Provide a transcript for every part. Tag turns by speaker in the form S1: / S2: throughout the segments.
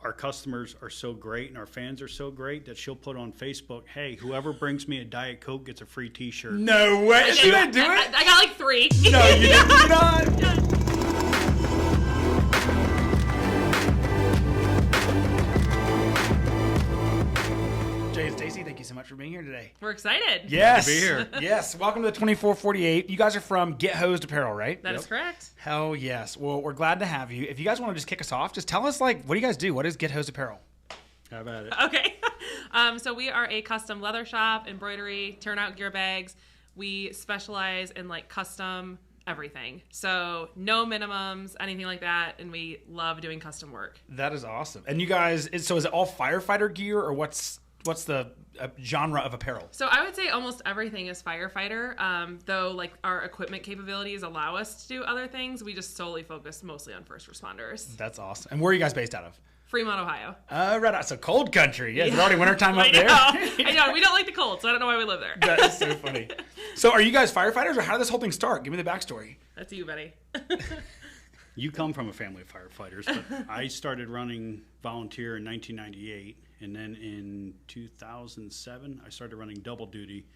S1: our customers are so great and our fans are so great that she'll put on Facebook, hey, whoever brings me a Diet Coke gets a free T-shirt.
S2: No way. She didn't do it?
S3: I got like 3.
S2: No, you did not.
S3: Yeah.
S2: Jay and Staci, thank you so much for being here today.
S3: We're excited.
S2: Yes.
S1: Glad to be here.
S2: Yes. Welcome to the 2448. You guys are from Get Hosed Apparel, right?
S3: That is correct.
S2: Hell yes. Well, we're glad to have you. If you guys want to just kick us off, just tell us, like, what do you guys do? What is Get Hosed Apparel?
S1: How about it?
S3: Okay. So we are a custom leather shop, embroidery, turnout gear bags. We specialize in like custom everything. So no minimums, anything like that. And we love doing custom work.
S2: That is awesome. And you guys, so is it all firefighter gear, or what's the genre of apparel?
S3: So I would say almost everything is firefighter. Though like our equipment capabilities allow us to do other things. We just solely focus mostly on first responders.
S2: That's awesome. And where are you guys based out of?
S3: Fremont, Ohio.
S2: Right out. So cold country. Yeah, it's already wintertime up there.
S3: I know. We don't like the cold, so I don't know why we live there.
S2: That is so funny. So are you guys firefighters, or how did this whole thing start? Give me the backstory.
S3: That's you, buddy.
S1: You come from a family of firefighters, but I started running volunteer in 1998, and then in 2007, I started running double duty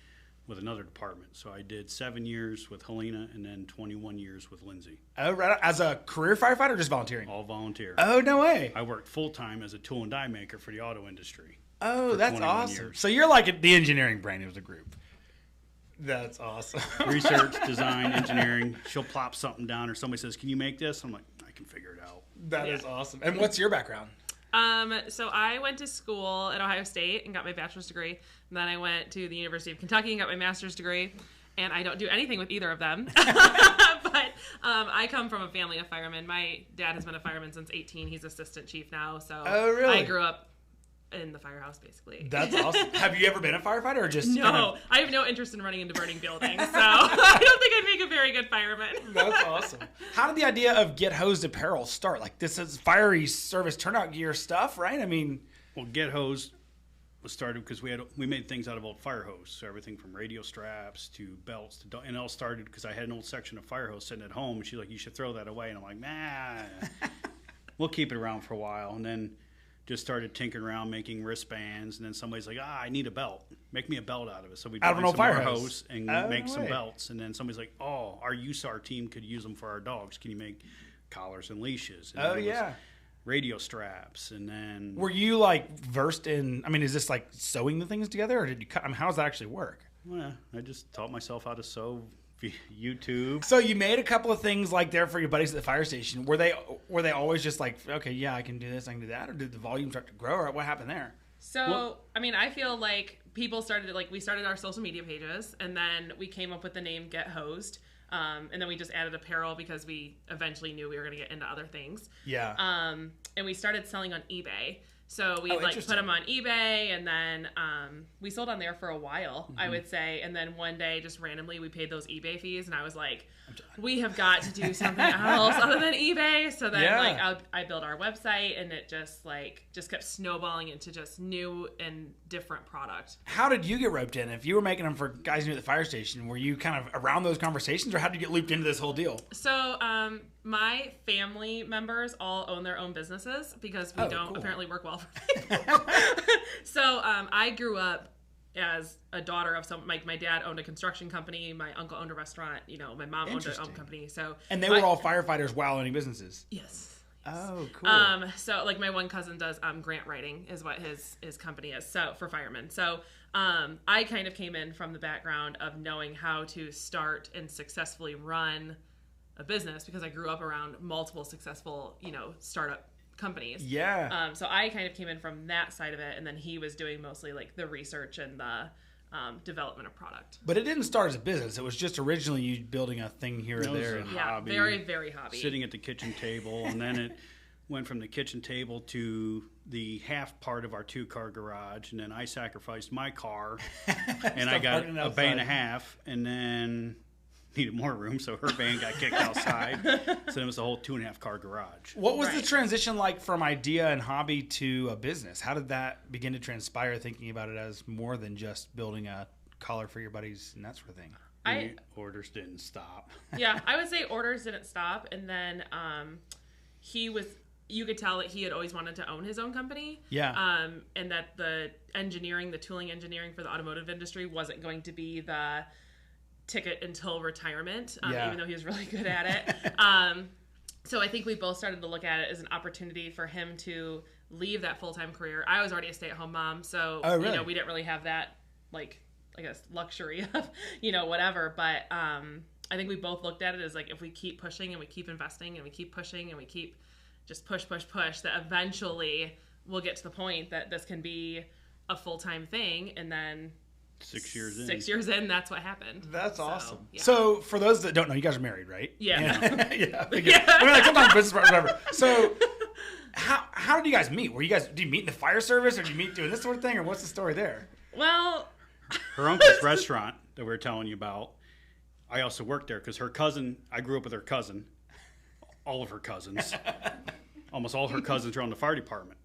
S1: with another department. So I did 7 years with Helena and then 21 years with Lindsay.
S2: Oh, right. As a career firefighter or just volunteering?
S1: All volunteer.
S2: Oh, no way.
S1: I worked full-time as a tool and die maker for the auto industry.
S2: Oh,
S1: for
S2: that's
S1: 21
S2: awesome.
S1: years.
S2: So you're like the engineering brain of the group. That's awesome.
S1: Research, design, engineering. She'll plop something down or somebody says, can you make this? I'm like, I can figure it out.
S2: That is awesome. And what's your background?
S3: So I went to school at Ohio State and got my bachelor's degree. And then I went to the University of Kentucky and got my master's degree. And I don't do anything with either of them. But I come from a family of firemen. My dad has been a fireman since 18. He's assistant chief now. So
S2: Oh, really?
S3: I grew up in the firehouse, basically.
S2: That's awesome. Have you ever been a firefighter or just...
S3: No, I have no interest in running into burning buildings. So I don't think I'd make a very good fireman.
S2: That's awesome. How did the idea of Get Hosed Apparel start? Like, this is fiery service turnout gear stuff, right? I mean...
S1: Well, Get Hosed was started because we made things out of old Firehose. So everything from radio straps to belts and it all started because I had an old section of Firehose sitting at home. And she's like, you should throw that away. And I'm like, nah, we'll keep it around for a while. And then just started tinkering around making wristbands. And then somebody's like, I need a belt. Make me a belt out of it. So we
S2: Out of
S1: buy
S2: an old
S1: some more
S2: Firehose.
S1: hose and make some belts. And then somebody's like, our USAR team could use them for our dogs. Can you make collars and leashes? And
S2: Oh,
S1: then it was
S2: yeah.
S1: radio straps. And then...
S2: Were you, like, versed in... I mean, is this, like, sewing the things together? Or did you cut... I mean, how does that actually work?
S1: Well, I just taught myself how to sew via YouTube.
S2: So you made a couple of things, like, there for your buddies at the fire station. Were they always just like, okay, yeah, I can do this, I can do that? Or did the volume start to grow? Or what happened there?
S3: So, I mean, I feel like people started, like, we started our social media pages, and then we came up with the name Get Hosed. And then we just added apparel because we eventually knew we were going to get into other things.
S2: Yeah.
S3: And we started selling on eBay. So we like put them on eBay, and then we sold on there for a while, I would say. And then one day, just randomly, we paid those eBay fees, and I was like, we have got to do something else other than eBay. So then I built our website, and it just kept snowballing into just new and different product.
S2: How did you get roped in? If you were making them for guys new at the fire station, were you kind of around those conversations, or how did you get looped into this whole deal?
S3: So my family members all own their own businesses because we don't apparently work well for people. So I grew up as a daughter of my dad owned a construction company, my uncle owned a restaurant, my mom owned her own company. So
S2: and they were all firefighters while owning businesses.
S3: Yes.
S2: Oh, cool.
S3: So like my one cousin does grant writing is what his company is, so for firemen. So I kind of came in from the background of knowing how to start and successfully run a business because I grew up around multiple successful, startup companies.
S2: Yeah.
S3: So I kind of came in from that side of it, and then he was doing mostly like the research and the development of product.
S2: But it didn't start as a business. It was just originally you building a thing here or there.
S1: Hobby,
S3: very, very hobby.
S1: Sitting at the kitchen table, and then it went from the kitchen table to the half part of our 2-car garage, and then I sacrificed my car, and I got a bay and a half, and then needed more room, so her van got kicked outside. So it was a whole 2.5-car garage.
S2: What was the transition like from idea and hobby to a business? How did that begin to transpire, thinking about it as more than just building a collar for your buddies and that sort of thing?
S1: Orders didn't stop.
S3: Yeah, I would say orders didn't stop, and then he was you could tell that he had always wanted to own his own company.
S2: Yeah.
S3: And that the tooling engineering for the automotive industry wasn't going to be the ticket until retirement, even though he was really good at it. So I think we both started to look at it as an opportunity for him to leave that full-time career. I was already a stay-at-home mom, so we didn't really have that, like, I guess, luxury of, whatever. But I think we both looked at it as, like, if we keep pushing and we keep investing and we keep pushing and we keep just push, that eventually we'll get to the point that this can be a full-time thing. And then
S1: 6 years
S3: in, that's what happened.
S2: That's awesome. Yeah. So for those that don't know, you guys are married, right?
S3: Yeah.
S2: Yeah. I mean, like, sometimes business partners, whatever. So how did you guys meet? Do you meet in the fire service, or do you meet doing this sort of thing, or what's the story there?
S3: Well,
S1: her uncle's restaurant that we were telling you about, I also worked there because her cousin, I grew up with her cousin, all of her cousins, almost all her cousins are on the fire department.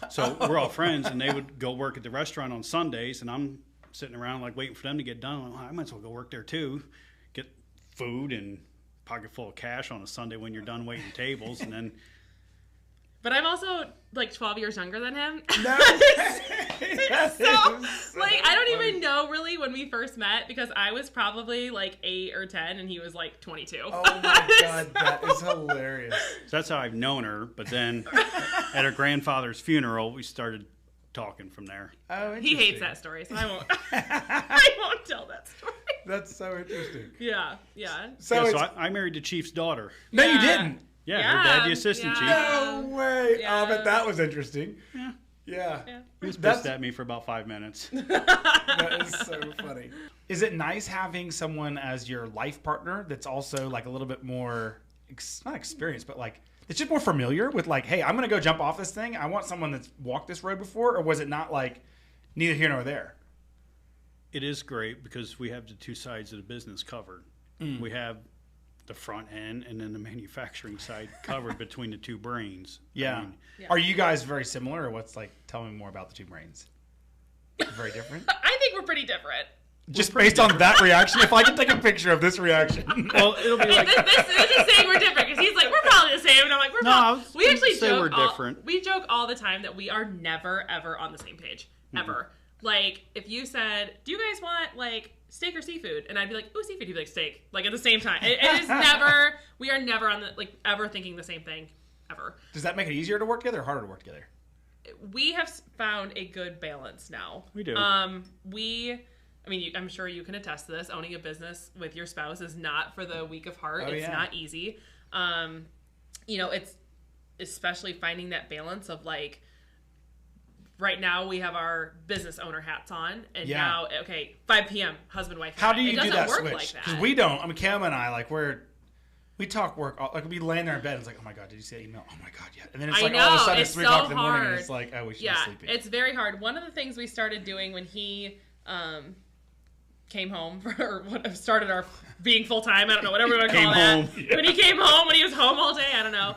S1: So we're all friends, and they would go work at the restaurant on Sundays, and I'm sitting around like waiting for them to get done. I might as well go work there too, get food and pocket full of cash on a Sunday when you're done waiting tables, and then.
S3: But I'm also like 12 years younger than him.
S2: No.
S3: So like I don't even know really when we first met, because I was probably like 8 or 10 and he was like 22.
S2: Oh my God, that is hilarious.
S1: So that's how I've known her. But then at her grandfather's funeral, we started talking from there.
S2: Oh,
S3: he hates that story, so I won't. I won't tell that story.
S2: That's so interesting.
S3: Yeah.
S1: So I married the chief's daughter.
S2: No, you didn't.
S1: Yeah, her dad, the assistant chief.
S2: No way. Yeah. Oh, but that was interesting. Yeah.
S1: He was pissed at me for about 5 minutes.
S2: That is so funny. Is it nice having someone as your life partner that's also like a little bit more, not experienced, but like, it's just more familiar with like, hey, I'm going to go jump off this thing. I want someone that's walked this road before, or was it not like neither here nor there?
S1: It is great because we have the two sides of the business covered. We have the front end and then the manufacturing side covered between the two brains.
S2: Yeah. Are you guys very similar, or what's like, tell me more about the two brains? Very different?
S3: I think we're pretty different.
S2: Just based on that reaction, if I can take a picture of this reaction.
S1: Well, it'll be like...
S3: This is saying we're different, because he's like, we're probably the same, and I'm like, we actually joke
S1: different.
S3: We joke all the time that we are never, ever on the same page. Ever. Like, if you said, do you guys want, like, steak or seafood? And I'd be like, ooh, seafood. You'd be like, steak. Like, at the same time. It is never, we are never on the, like, ever thinking the same thing. Ever.
S2: Does that make it easier to work together or harder to work together?
S3: We have found a good balance now.
S1: We do.
S3: I'm sure you can attest to this. Owning a business with your spouse is not for the weak of heart. It's not easy. It's especially finding that balance of like, right now we have our business owner hats on, and now, 5 p.m., husband, wife.
S2: How do you do that switch?
S3: Because
S2: we don't. I mean, Cam and I, like, we talk work, like, we laying there in bed, and it's like, oh my God, did you see that email? Oh my God, yeah. And then it's like, all of a sudden, it's 3 o'clock in the morning, and it's like, oh, we should be sleeping.
S3: It's very hard. One of the things we started doing when he came home, or started our being full-time, I don't know, whatever we want to call that. When he came home, when he was home all day, I don't know.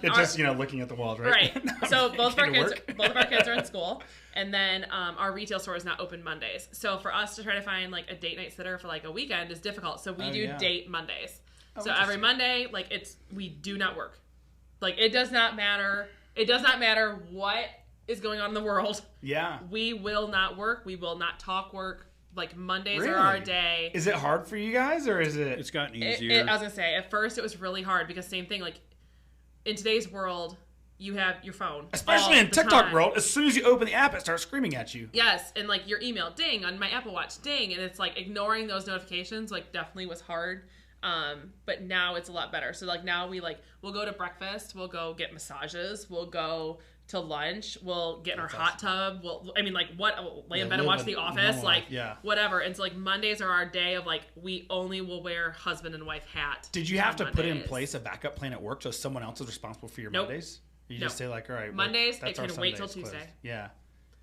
S2: It's just, looking at the walls, right?
S3: Right. So both of our kids are in school, and then our retail store is not open Mondays. So for us to try to find like a date night sitter for like a weekend is difficult. So we do date Mondays. So every Monday, like we do not work. Like it does not matter. It does not matter what is going on in the world.
S2: Yeah.
S3: We will not work. We will not talk work. Like Mondays are our day.
S2: Is it hard for you guys, or is it?
S1: It's gotten easier.
S3: I was gonna say at first it was really hard because same thing, like in today's world, you have your phone.
S2: Especially in TikTok world, as soon as you open the app, it starts screaming at you.
S3: Yes, and like your email, ding, on my Apple Watch, ding, and it's like ignoring those notifications, like definitely was hard. But now it's a lot better. So like now we'll go to breakfast, we'll go get massages, we'll go to lunch, we'll get in our hot tub, lay in bed and watch The Office, whatever. And so like Mondays are our day of like, we only will wear husband and wife hat.
S2: Did you have to put in place a backup plan at work so someone else is responsible for your Mondays? You just say like, all right,
S3: Mondays, it can wait till Tuesday.
S2: Closed. Yeah.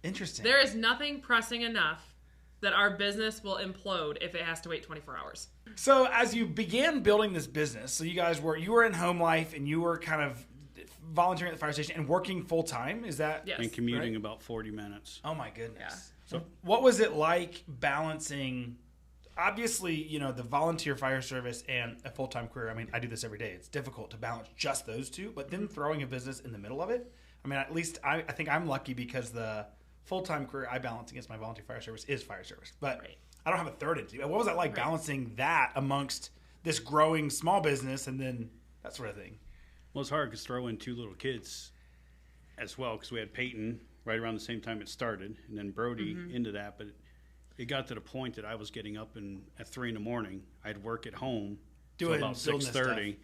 S2: Interesting.
S3: There is nothing pressing enough that our business will implode if it has to wait 24 hours.
S2: So as you began building this business, so you were in home life and you were kind of volunteering at the fire station and working full time. Is that?
S3: Yes.
S1: And commuting about 40 minutes.
S2: Oh my goodness.
S3: Yeah.
S2: So what was it like balancing obviously, you know, the volunteer fire service and a full-time career. I mean, I do this every day. It's difficult to balance just those two, but then throwing a business in the middle of it. I mean, at least I think I'm lucky because the full-time career I balance against my volunteer fire service is fire service, but I don't have a third entity. What was it like balancing that amongst this growing small business and then that sort of thing?
S1: Well, it's hard because throw in 2 little kids as well, because we had Peyton right around the same time it started, and then Brody into that. But it got to the point that I was getting up at 3 in the morning. I'd work at home till about 6:30,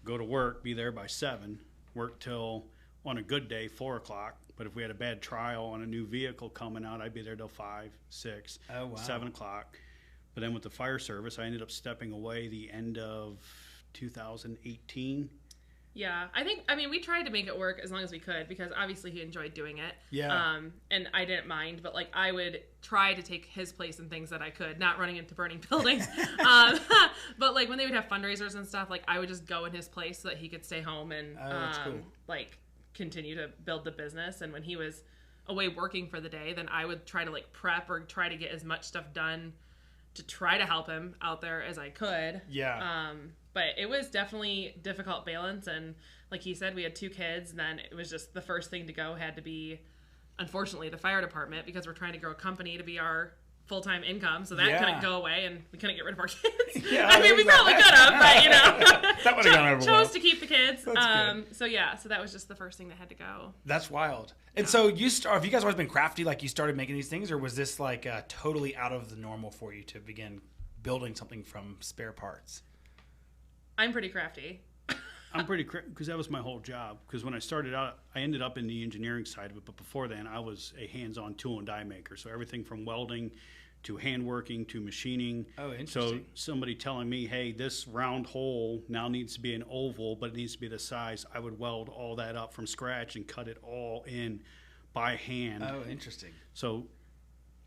S1: go to work, be there by 7, work till, on a good day, 4 o'clock. But if we had a bad trial on a new vehicle coming out, I'd be there till 5, 6, 7 o'clock. But then with the fire service, I ended up stepping away the end of 2018.
S3: Yeah, I mean, we tried to make it work as long as we could because obviously he enjoyed doing it.
S2: Yeah.
S3: And I didn't mind, but like I would try to take his place in things that I could, not running into burning buildings. But like when they would have fundraisers and stuff, like I would just go in his place so that he could stay home and like continue to build the business. And when he was away working for the day, then I would try to like prep or try to get as much stuff done to try to help him out there as I could.
S2: Yeah.
S3: But it was definitely difficult balance. And like he said, we had 2 kids. And then it was just the first thing to go had to be, unfortunately, the fire department because we're trying to grow a company to be our full-time income. So that couldn't go away and we couldn't get rid of our kids. I mean, we probably could have, but you know,
S2: that would have gone over
S3: chose to keep the kids. So that was just the first thing that had to go.
S2: That's wild. And so have you guys always been crafty? Like you started making these things, or was this like totally out of the normal for you to begin building something from spare parts?
S3: I'm pretty crafty.
S1: I'm pretty because that was my whole job. Because when I started out, I ended up in the engineering side of it. But before then, I was a hands-on tool and die maker. So everything from welding to hand working to machining.
S2: Oh, interesting.
S1: So somebody telling me, hey, this round hole now needs to be an oval, but it needs to be the size. I would weld all that up from scratch and cut it all in by hand.
S2: Oh, interesting.
S1: So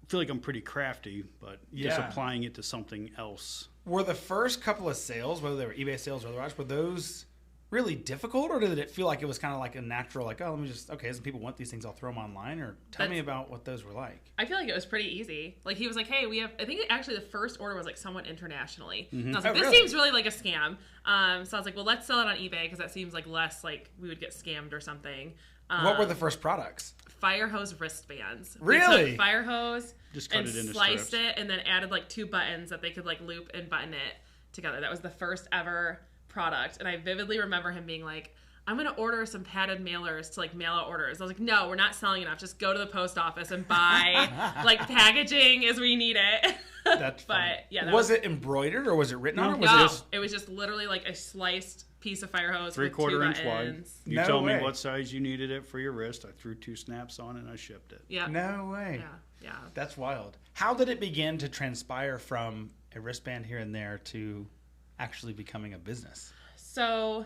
S1: I feel like I'm pretty crafty, but just applying it to something else.
S2: Were the first couple of sales, whether they were eBay sales or otherwise, were those really difficult, or did it feel like it was kind of like a natural, like, oh, let me just, okay, as people want these things, I'll throw them online, or tell me about what those were like?
S3: I feel like it was pretty easy. Like, he was like, hey, we have, I think actually the first order was like somewhat internationally. Mm-hmm. And I was like, this seems really like a scam. So I was like, well, let's sell it on eBay, because that seems like less like we would get scammed or something.
S2: What were the first products?
S3: Firehose wristbands.
S2: Really?
S3: We took Firehose
S1: just cut
S3: and
S1: it into
S3: sliced
S1: strips.
S3: it, and then added like 2 buttons that they could like loop and button it together. That was the first ever product. And I vividly remember him being like, I'm going to order some padded mailers to like mail out orders. I was like, no, we're not selling enough. Just go to the post office and buy like packaging as we need it.
S2: That's funny.
S3: But yeah,
S2: was it embroidered or was it written on? Or was
S3: no,
S2: it just...
S3: it was just literally like a sliced piece of fire hose
S1: 3/4 inch wide. You
S2: No
S1: told
S2: way.
S1: me what size you needed it for your wrist. I threw 2 snaps on it and I shipped it.
S3: Yeah.
S2: No way.
S3: Yeah.
S2: That's wild. How did it begin to transpire from a wristband here and there to actually becoming a business?
S3: So,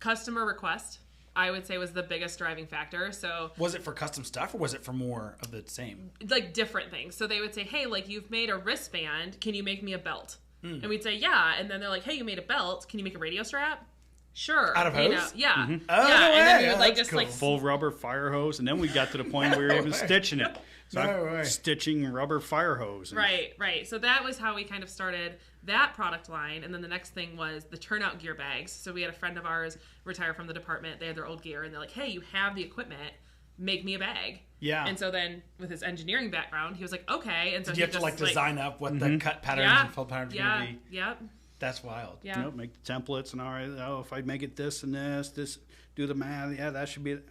S3: customer request, I would say, was the biggest driving factor. So,
S2: was it for custom stuff or was it for more of the same?
S3: Like different things. So they would say, hey, like you've made a wristband. Can you make me a belt? And we'd say, yeah. And then they're like, hey, you made a belt. Can you make a radio strap? Sure.
S2: Out of hose?
S3: You know, yeah.
S2: Mm-hmm.
S3: Yeah. And then we would like
S2: that's
S3: just
S2: cool.
S3: like
S1: Full rubber fire hose, and then we got to the point where we were even stitching it. So
S2: No
S1: I'm
S2: way.
S1: stitching rubber fire hose.
S3: Right. So that was how we kind of started that product line. And then the next thing was the turnout gear bags. So we had a friend of ours retire from the department. They had their old gear, and they're like, hey, you have the equipment. Make me a bag.
S2: Yeah.
S3: And so then with his engineering background, he was like, okay. And so
S2: Did you have to like design up what the cut patterns and fold patterns were going to be?
S3: Yep.
S2: That's wild.
S3: Yeah.
S1: Nope, make the templates and all right. Oh, if I make it this and this, do the math. Yeah, that should be it.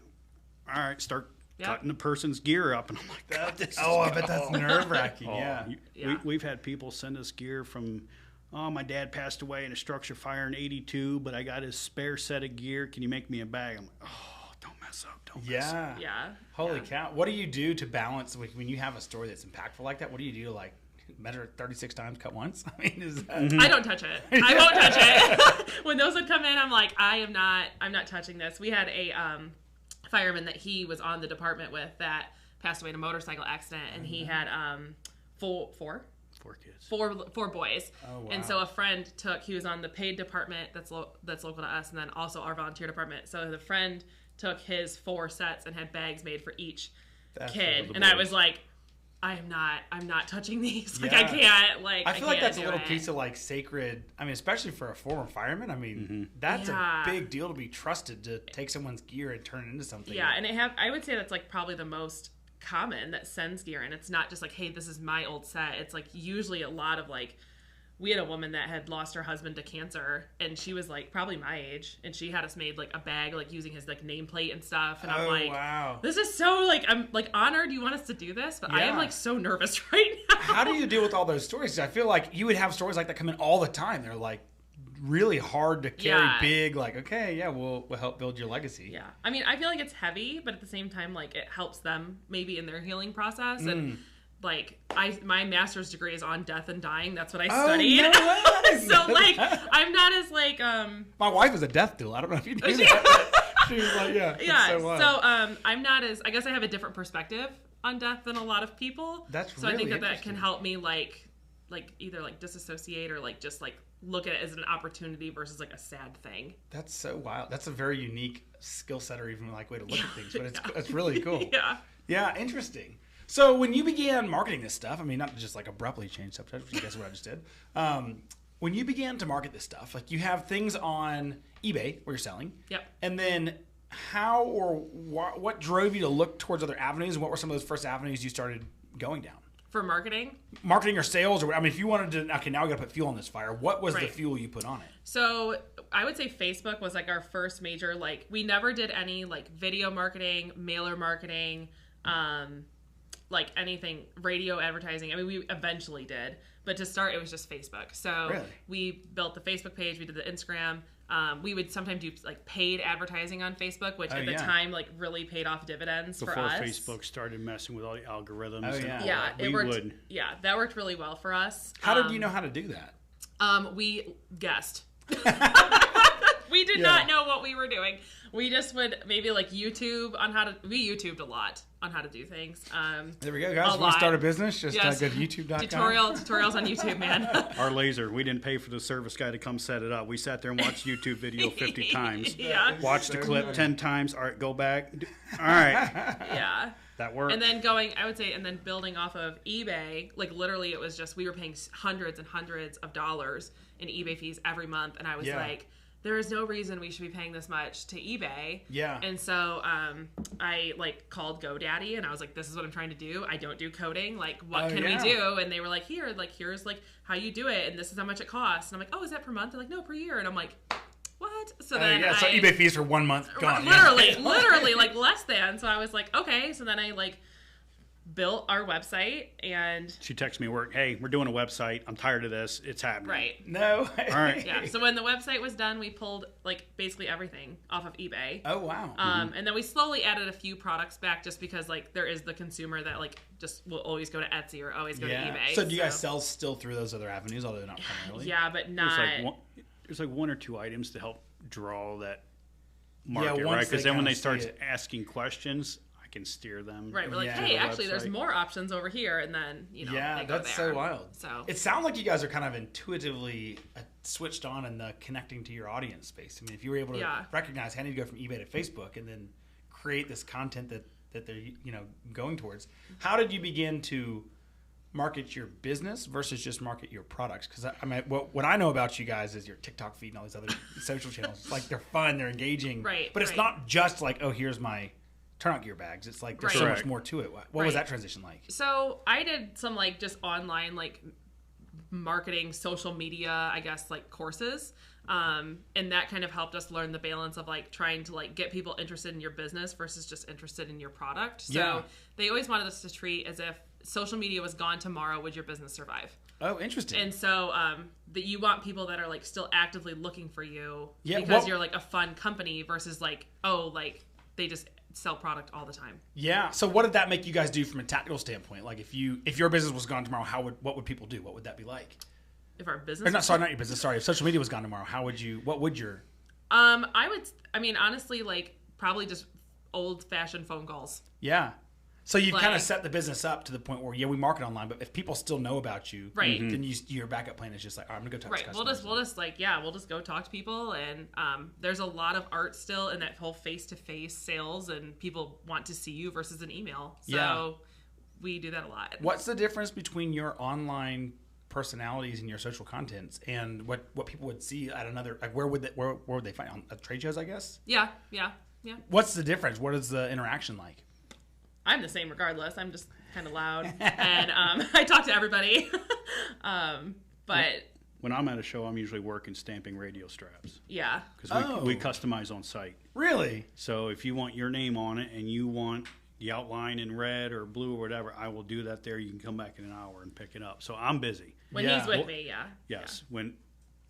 S1: All right, start cutting the person's gear up, and I'm like, God, this
S2: I bet that's nerve wracking.
S1: We've had people send us gear from, oh, my dad passed away in a structure fire in '82, but I got his spare set of gear. Can you make me a bag? I'm like, oh, don't mess up. Don't mess up.
S3: Yeah.
S2: Holy cow. What do you do to balance when you have a story that's impactful like that? What do you do to like measure it 36 times, cut once? I mean, is that...
S3: I don't touch it. I won't touch it. When those would come in, I'm like, I'm not touching this. We had a fireman that he was on the department with that passed away in a motorcycle accident, and he had four
S1: kids,
S3: four boys.
S2: Oh, wow.
S3: And so a friend he was on the paid department that's local to us, and then also our volunteer department. So the friend took his 4 sets and had bags made for each kid, and I was like, I'm not touching these. Like,
S2: Yeah.
S3: I can't,
S2: I feel like that's a little
S3: it.
S2: piece of like sacred. I mean, especially for a former fireman. I mean, that's a big deal to be trusted to take someone's gear and turn it into something.
S3: Yeah, and I would say that's like probably the most common that sends gear, and it's not just like, hey, this is my old set. It's like usually a lot of like, we had a woman that had lost her husband to cancer, and she was like probably my age, and she had us made like a bag like using his like nameplate and stuff, and I'm like,
S2: wow,
S3: this is so like, I'm like honored you want us to do this, but I am like so nervous right now.
S2: How do you deal with all those stories? 'Cause I feel like you would have stories like that come in all the time. They're like really hard to carry, big, like, okay, yeah, we'll help build your legacy.
S3: Yeah, I mean, I feel like it's heavy, but at the same time, like, it helps them maybe in their healing process. And like, my master's degree is on death and dying. That's what I studied.
S2: No way.
S3: So like, I'm not as like
S2: My wife is a death doula. I don't know if you knew that. She was like,
S3: yeah.
S2: So,
S3: I'm not as, I guess I have a different perspective on death than a lot of people.
S2: That's
S3: so
S2: really
S3: I think that can help me like either like disassociate or like just like look at it as an opportunity versus like a sad thing.
S2: That's so wild. That's a very unique skill set or even like way to look at things, but it's really cool. Yeah, interesting. So when you began marketing this stuff, I mean, not just like abruptly change subject, which I guess what I just did. When you began to market this stuff, like you have things on eBay where you're selling.
S3: Yep.
S2: And then how or what drove you to look towards other avenues, and what were some of those first avenues you started going down?
S3: For marketing
S2: Marketing or sales, or I mean, if you wanted to, okay, now we got to put fuel on this fire. What was the fuel you put on it?
S3: So I would say Facebook was like our first major, like we never did any like video marketing, mailer marketing, like anything, radio advertising. I mean, we eventually did, but to start, it was just Facebook. So we built the Facebook page, we did the Instagram. We would sometimes do like paid advertising on Facebook, which at the time like really paid off dividends for us.
S1: Before Facebook started messing with all the algorithms.
S3: It worked. Yeah, that worked really well for us.
S2: How did you know how to do that?
S3: We guessed. We did not know what we were doing. We just would maybe like YouTube on how to. We YouTubed a lot on how to do things.
S2: There we go, guys. If you want to start a business, just go to YouTube.com.
S3: Tutorials on YouTube, man.
S1: Our laser. We didn't pay for the service guy to come set it up. We sat there and watched YouTube video 50 times. Watched the clip 10 times. All right, go back. All right.
S3: Yeah.
S1: That worked.
S3: And then building off of eBay, like literally it was just, we were paying hundreds and hundreds of dollars in eBay fees every month. And I was like, there is no reason we should be paying this much to eBay.
S2: Yeah.
S3: And so I like called GoDaddy and I was like, this is what I'm trying to do. I don't do coding. Like, what can we do? And they were like, here's like how you do it. And this is how much it costs. And I'm like, oh, is that per month? They're like, no, per year. And I'm like, what? So then
S2: so eBay fees for 1 month gone.
S3: Literally like less than. So I was like, okay. So then I like built our website and
S1: she texted me at work, hey, we're doing a website. I'm tired of this. It's happening.
S3: Right.
S2: No.
S1: All right.
S3: Yeah. So when the website was done, we pulled like basically everything off of eBay.
S2: Oh, wow.
S3: And then we slowly added a few products back just because like there is the consumer that like just will always go to Etsy or always go to eBay.
S2: So do you guys sell still through those other avenues, although not primarily?
S3: Yeah, but not.
S1: There's like one or two items to help draw that market, right?
S2: Because
S1: then when they start asking questions, I can steer them.
S3: Right, we're like, hey, actually, there's more options over here, and then they go
S2: that's
S3: there.
S2: so wild.
S3: So
S2: it sounds like you guys are kind of intuitively switched on in the connecting to your audience space. I mean, if you were able to recognize how to go from eBay to Facebook and then create this content that they're going towards, how did you begin to market your business versus just market your products? Because I mean, what I know about you guys is your TikTok feed and all these other social channels. Like, they're fun, they're engaging,
S3: right?
S2: But it's not just like, oh, here's my turnout gear bags. It's like there's so much more to it. What was that transition like?
S3: So I did some like just online like marketing, social media, I guess, like courses. And that kind of helped us learn the balance of like trying to like get people interested in your business versus just interested in your product. So they always wanted us to treat as if social media was gone tomorrow, would your business survive?
S2: Oh, interesting.
S3: And so that you want people that are like still actively looking for you because you're like a fun company versus like, oh, like they just sell product all the time.
S2: Yeah. So what did that make you guys do from a tactical standpoint? Like if your business was gone tomorrow, what would people do? What would that be like?
S3: If our business
S2: not your business, sorry. If social media was gone tomorrow, what would your
S3: I mean honestly, like probably just old fashioned phone calls.
S2: Yeah. So you've kind of set the business up to the point where, we market online, but if people still know about you, then your backup plan is just like, all right, I'm going to go talk to customers.
S3: We'll just go talk to people. And there's a lot of art still in that whole face-to-face sales, and people want to see you versus an email. So we do that a lot.
S2: What's the difference between your online personalities and your social contents and what people would see at another, like where would they find on trade shows, I guess?
S3: Yeah.
S2: What's the difference? What is the interaction like?
S3: I'm the same regardless. I'm just kind of loud and I talk to everybody. But
S1: when I'm at a show, I'm usually working stamping radio straps.
S3: Yeah.
S1: Because we customize on site.
S2: Really?
S1: So if you want your name on it and you want the outline in red or blue or whatever, I will do that there. You can come back in an hour and pick it up. So I'm busy.
S3: When he's with me, yeah.
S1: Yes. Yeah.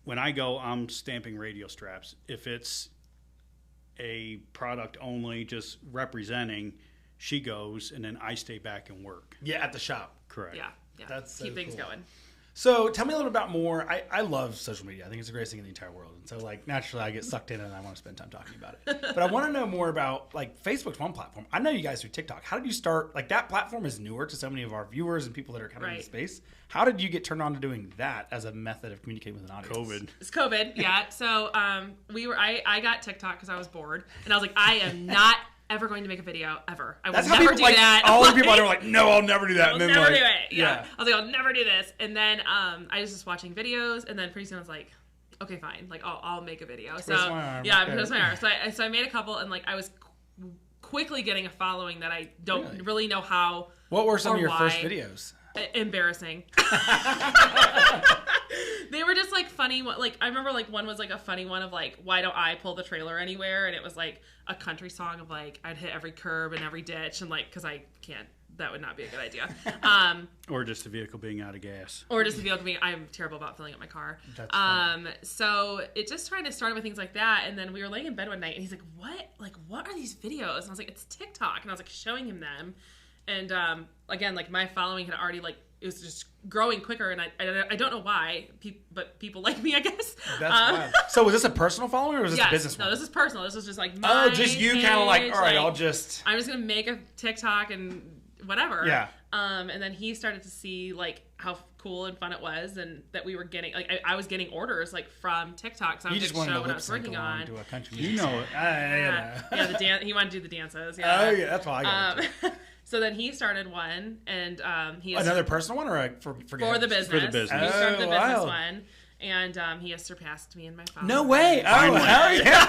S1: When I go, I'm stamping radio straps. If it's a product only, just representing, she goes, and then I stay back and work.
S2: Yeah, at the shop.
S1: Correct.
S3: Yeah.
S2: That's so
S3: keep things
S2: cool.
S3: going.
S2: So tell me a little bit about more. I love social media. I think it's the greatest thing in the entire world. And so, like, naturally, I get sucked in and I want to spend time talking about it. But I want to know more about, like, Facebook's one platform. I know you guys through TikTok. How did you start? Like, that platform is newer to so many of our viewers and people that are kind of in the space. How did you get turned on to doing that as a method of communicating with an audience?
S3: It's COVID, yeah. So I got TikTok because I was bored. And I was like, I am not ever going to make a video ever. I will never do that.
S2: All the people are like, no, I'll never do that.
S3: I'll never do it. Yeah. I was like, I'll never do this. And then I was just watching videos, and then pretty soon I was like, okay, fine. Like I'll make a video.
S2: Twist my arm.
S3: Yeah, twist my arm. So I made a couple, and like I was quickly getting a following that I don't really know how.
S2: What were some of your first videos?
S3: Embarrassing. They were just like funny. Like I remember like one was like a funny one of like, why don't I pull the trailer anywhere? And it was like a country song of like, I'd hit every curb and every ditch, and like, cause I can't, that would not be a good idea.
S1: Or just the vehicle being out of gas.
S3: I'm terrible about filling up my car. So it just tried to start with things like that. And then we were laying in bed one night and he's like, what are these videos? And I was like, it's TikTok. And I was like showing him them. And again, like my following had already like, it was just growing quicker, and I don't know why, but people like me, I guess.
S2: That's wild. So was this a personal following or was this a business one?
S3: No, this is personal. This was just like my
S2: just you kind of like, all right,
S3: like,
S2: I'm just
S3: going to make a TikTok and whatever.
S2: Yeah.
S3: And then he started to see like how cool and fun it was, and that we were getting, like I was getting orders like from TikTok. So I was just showing what I was working on.
S2: To a country music. You know it.
S3: He wanted to do the dances. Yeah.
S2: Oh, yeah, that's why I got it.
S3: So then he started one, and he has
S2: another personal one or for
S3: the business.
S1: For the business.
S3: He started the business one, and he has surpassed me in my following.
S2: No way! Oh, hell yeah!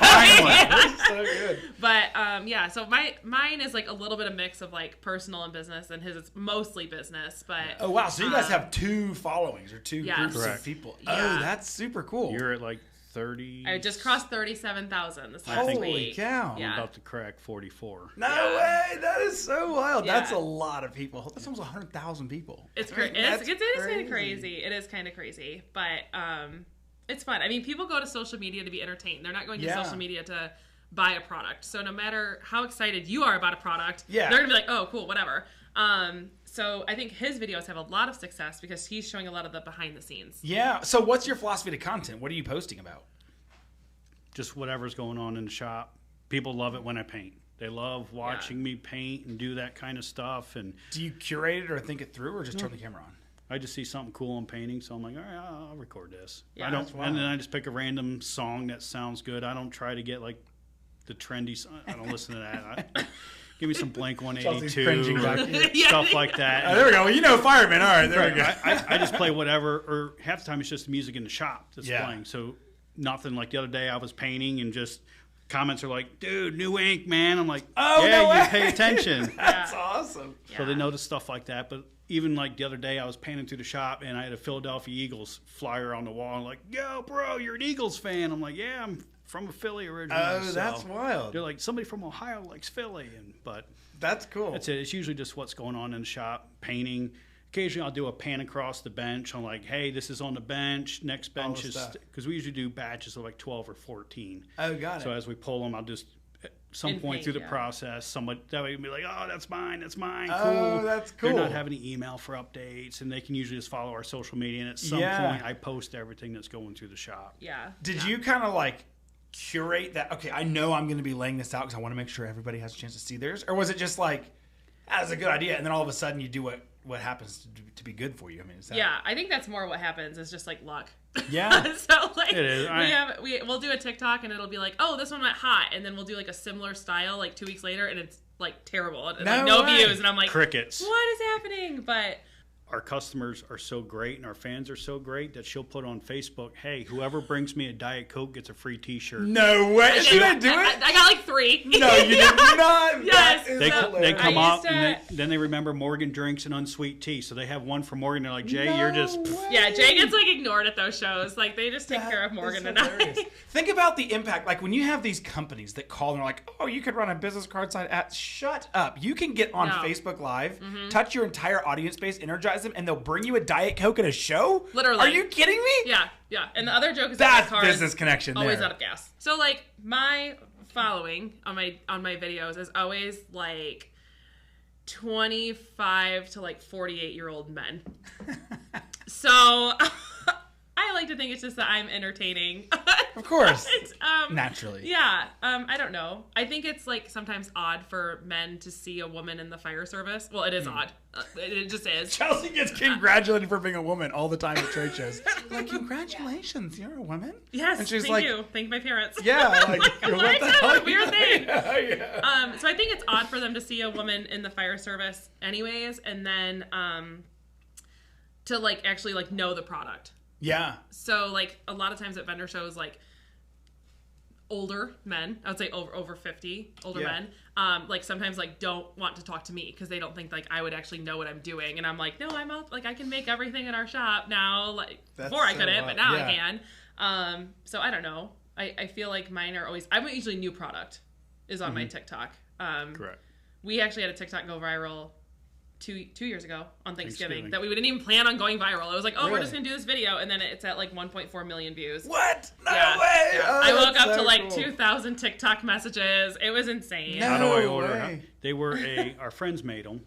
S2: That's so good.
S3: But so mine is like a little bit of mix of like personal and business, and his is mostly business. But
S2: oh wow! So you guys have two followings or two groups of people.
S3: Yeah.
S2: Oh, that's super cool.
S1: You're at like 30.
S3: I just crossed 37,000 this last week.
S2: Holy cow!
S1: I'm about to crack 44.
S2: No way! That is so wild. Yeah. That's a lot of people. That's almost 100,000 people.
S3: It's crazy. It is kind of crazy. It is kind of crazy, but it's fun. I mean, people go to social media to be entertained. They're not going to social media to buy a product. So no matter how excited you are about a product, they're gonna be like, oh, cool, whatever. So I think his videos have a lot of success because he's showing a lot of the behind the scenes.
S2: Yeah. So what's your philosophy to content? What are you posting about?
S1: Just whatever's going on in the shop. People love it when I paint. They love watching me paint and do that kind of stuff. And
S2: do you curate it or think it through or just turn the camera on?
S1: I just see something cool in painting, so I'm like, all right, I'll record this.
S3: Yeah,
S1: I don't, and then I just pick a random song that sounds good. I don't try to get like the trendy song. I don't listen to that. Give me some Blank 182 or stuff like that.
S2: There we go. Well, you know Fireman. All right, there we go.
S1: I just play whatever, or half the time it's just music in the shop that's playing. So nothing like the other day I was painting and just comments are like, dude, new ink, man. I'm like, you pay attention.
S2: That's awesome.
S1: So they notice stuff like that. But even like the other day I was painting through the shop and I had a Philadelphia Eagles flyer on the wall. I'm like, yo, bro, you're an Eagles fan. I'm like, yeah, I'm from Philly originally.
S2: Oh, that's wild.
S1: They're like, somebody from Ohio likes Philly, but
S2: that's cool.
S1: That's it. It's usually just what's going on in the shop, painting. Occasionally, I'll do a pan across the bench. I'm like, hey, this is on the bench. Next bench is because we usually do batches of like 12 or 14.
S2: Oh, got it.
S1: So as we pull them, I'll just at some point through the process, somebody that way be like, oh, that's mine. That's mine.
S2: Oh, that's cool.
S1: They're not having an email for updates, and they can usually just follow our social media. And at some point, I post everything that's going through the shop.
S3: Yeah.
S2: Did you kind of like curate that? Okay, I know I'm going to be laying this out because I want to make sure everybody has a chance to see theirs, or was it just like that's a good idea, and then all of a sudden you do what happens to be good for you? I mean,
S3: I think that's more what happens is just like luck.
S2: Yeah.
S3: So like
S1: it is.
S3: We'll do a TikTok and it'll be like, oh, this one went hot, and then we'll do like a similar style like 2 weeks later, and it's like terrible,
S2: No
S3: no
S2: way.
S3: views, and I'm like,
S1: crickets.
S3: what is happening? But
S1: Our customers are so great and our fans are so great that she'll put on Facebook, hey, whoever brings me a Diet Coke gets a free T-shirt.
S2: No way. Is she gonna do it?
S3: I got like 3.
S2: No, you did not.
S3: Yes.
S2: That is
S1: They
S2: hilarious.
S1: come
S3: I
S1: up
S3: used
S1: and
S3: to-
S1: then they remember Morgan drinks an unsweet tea. So they have one for Morgan. They're like, Jay,
S2: No
S1: you're just...
S2: way.
S3: Yeah, Jay gets like ignored at those shows. Like they just take
S2: That
S3: care of Morgan
S2: is
S3: and
S2: hilarious.
S3: I.
S2: Think about the impact. Like when you have these companies that call and are like, "Oh, you could run a business card site at." Shut up! You can get on
S3: No.
S2: Facebook Live, touch your entire audience base, energize them, and they'll bring you a Diet Coke at a show.
S3: Literally.
S2: Are you kidding me?
S3: Yeah. And the other joke is
S2: That's
S3: that my car
S2: business
S3: is
S2: connection.
S3: always
S2: there.
S3: out of gas. So like my following on my videos is always like 25 to like 48-year-old men. So I like to think it's just that I'm entertaining.
S2: Of course.
S3: It's,
S2: Naturally.
S3: Yeah. I don't know. I think it's like sometimes odd for men to see a woman in the fire service. Well, it is odd. It just is.
S2: Chelsea gets congratulated for being a woman all the time at trade shows. Like, congratulations, you're a woman.
S3: Yes.
S2: And she's
S3: thank
S2: like,
S3: you. Thank my parents.
S2: Yeah, like, what
S3: What?
S2: the
S3: That's
S2: hell?
S3: a weird thing.
S2: Yeah.
S3: So I think it's odd for them to see a woman in the fire service anyways, and then to like actually like know the product.
S2: Yeah.
S3: So like a lot of times at vendor shows, like older men, I would say over 50 older
S2: Yeah.
S3: men, like sometimes like don't want to talk to me because they don't think like I would actually know what I'm doing, and I'm like, no, I'm out, like I can make everything in our shop now. Like
S2: That's
S3: before I
S2: so
S3: couldn't,
S2: odd.
S3: but now
S2: Yeah.
S3: I can. So I don't know. I feel like mine are always. I'm usually new product is on my TikTok.
S1: Correct.
S3: We actually had a TikTok go viral two years ago on Thanksgiving
S1: Thanksgiving.
S3: that we didn't even plan on going viral. I was like, oh, we're
S2: Really?
S3: just gonna do this video, and then it's at like 1.4 million views.
S2: What? No
S3: Yeah.
S2: way.
S3: Yeah.
S2: Oh,
S3: I woke
S2: that's
S3: up to
S2: so
S3: like
S2: cool.
S3: 2,000 TikTok messages. It was insane.
S2: No.
S1: How do I order?
S2: way.
S1: They were our friends made them.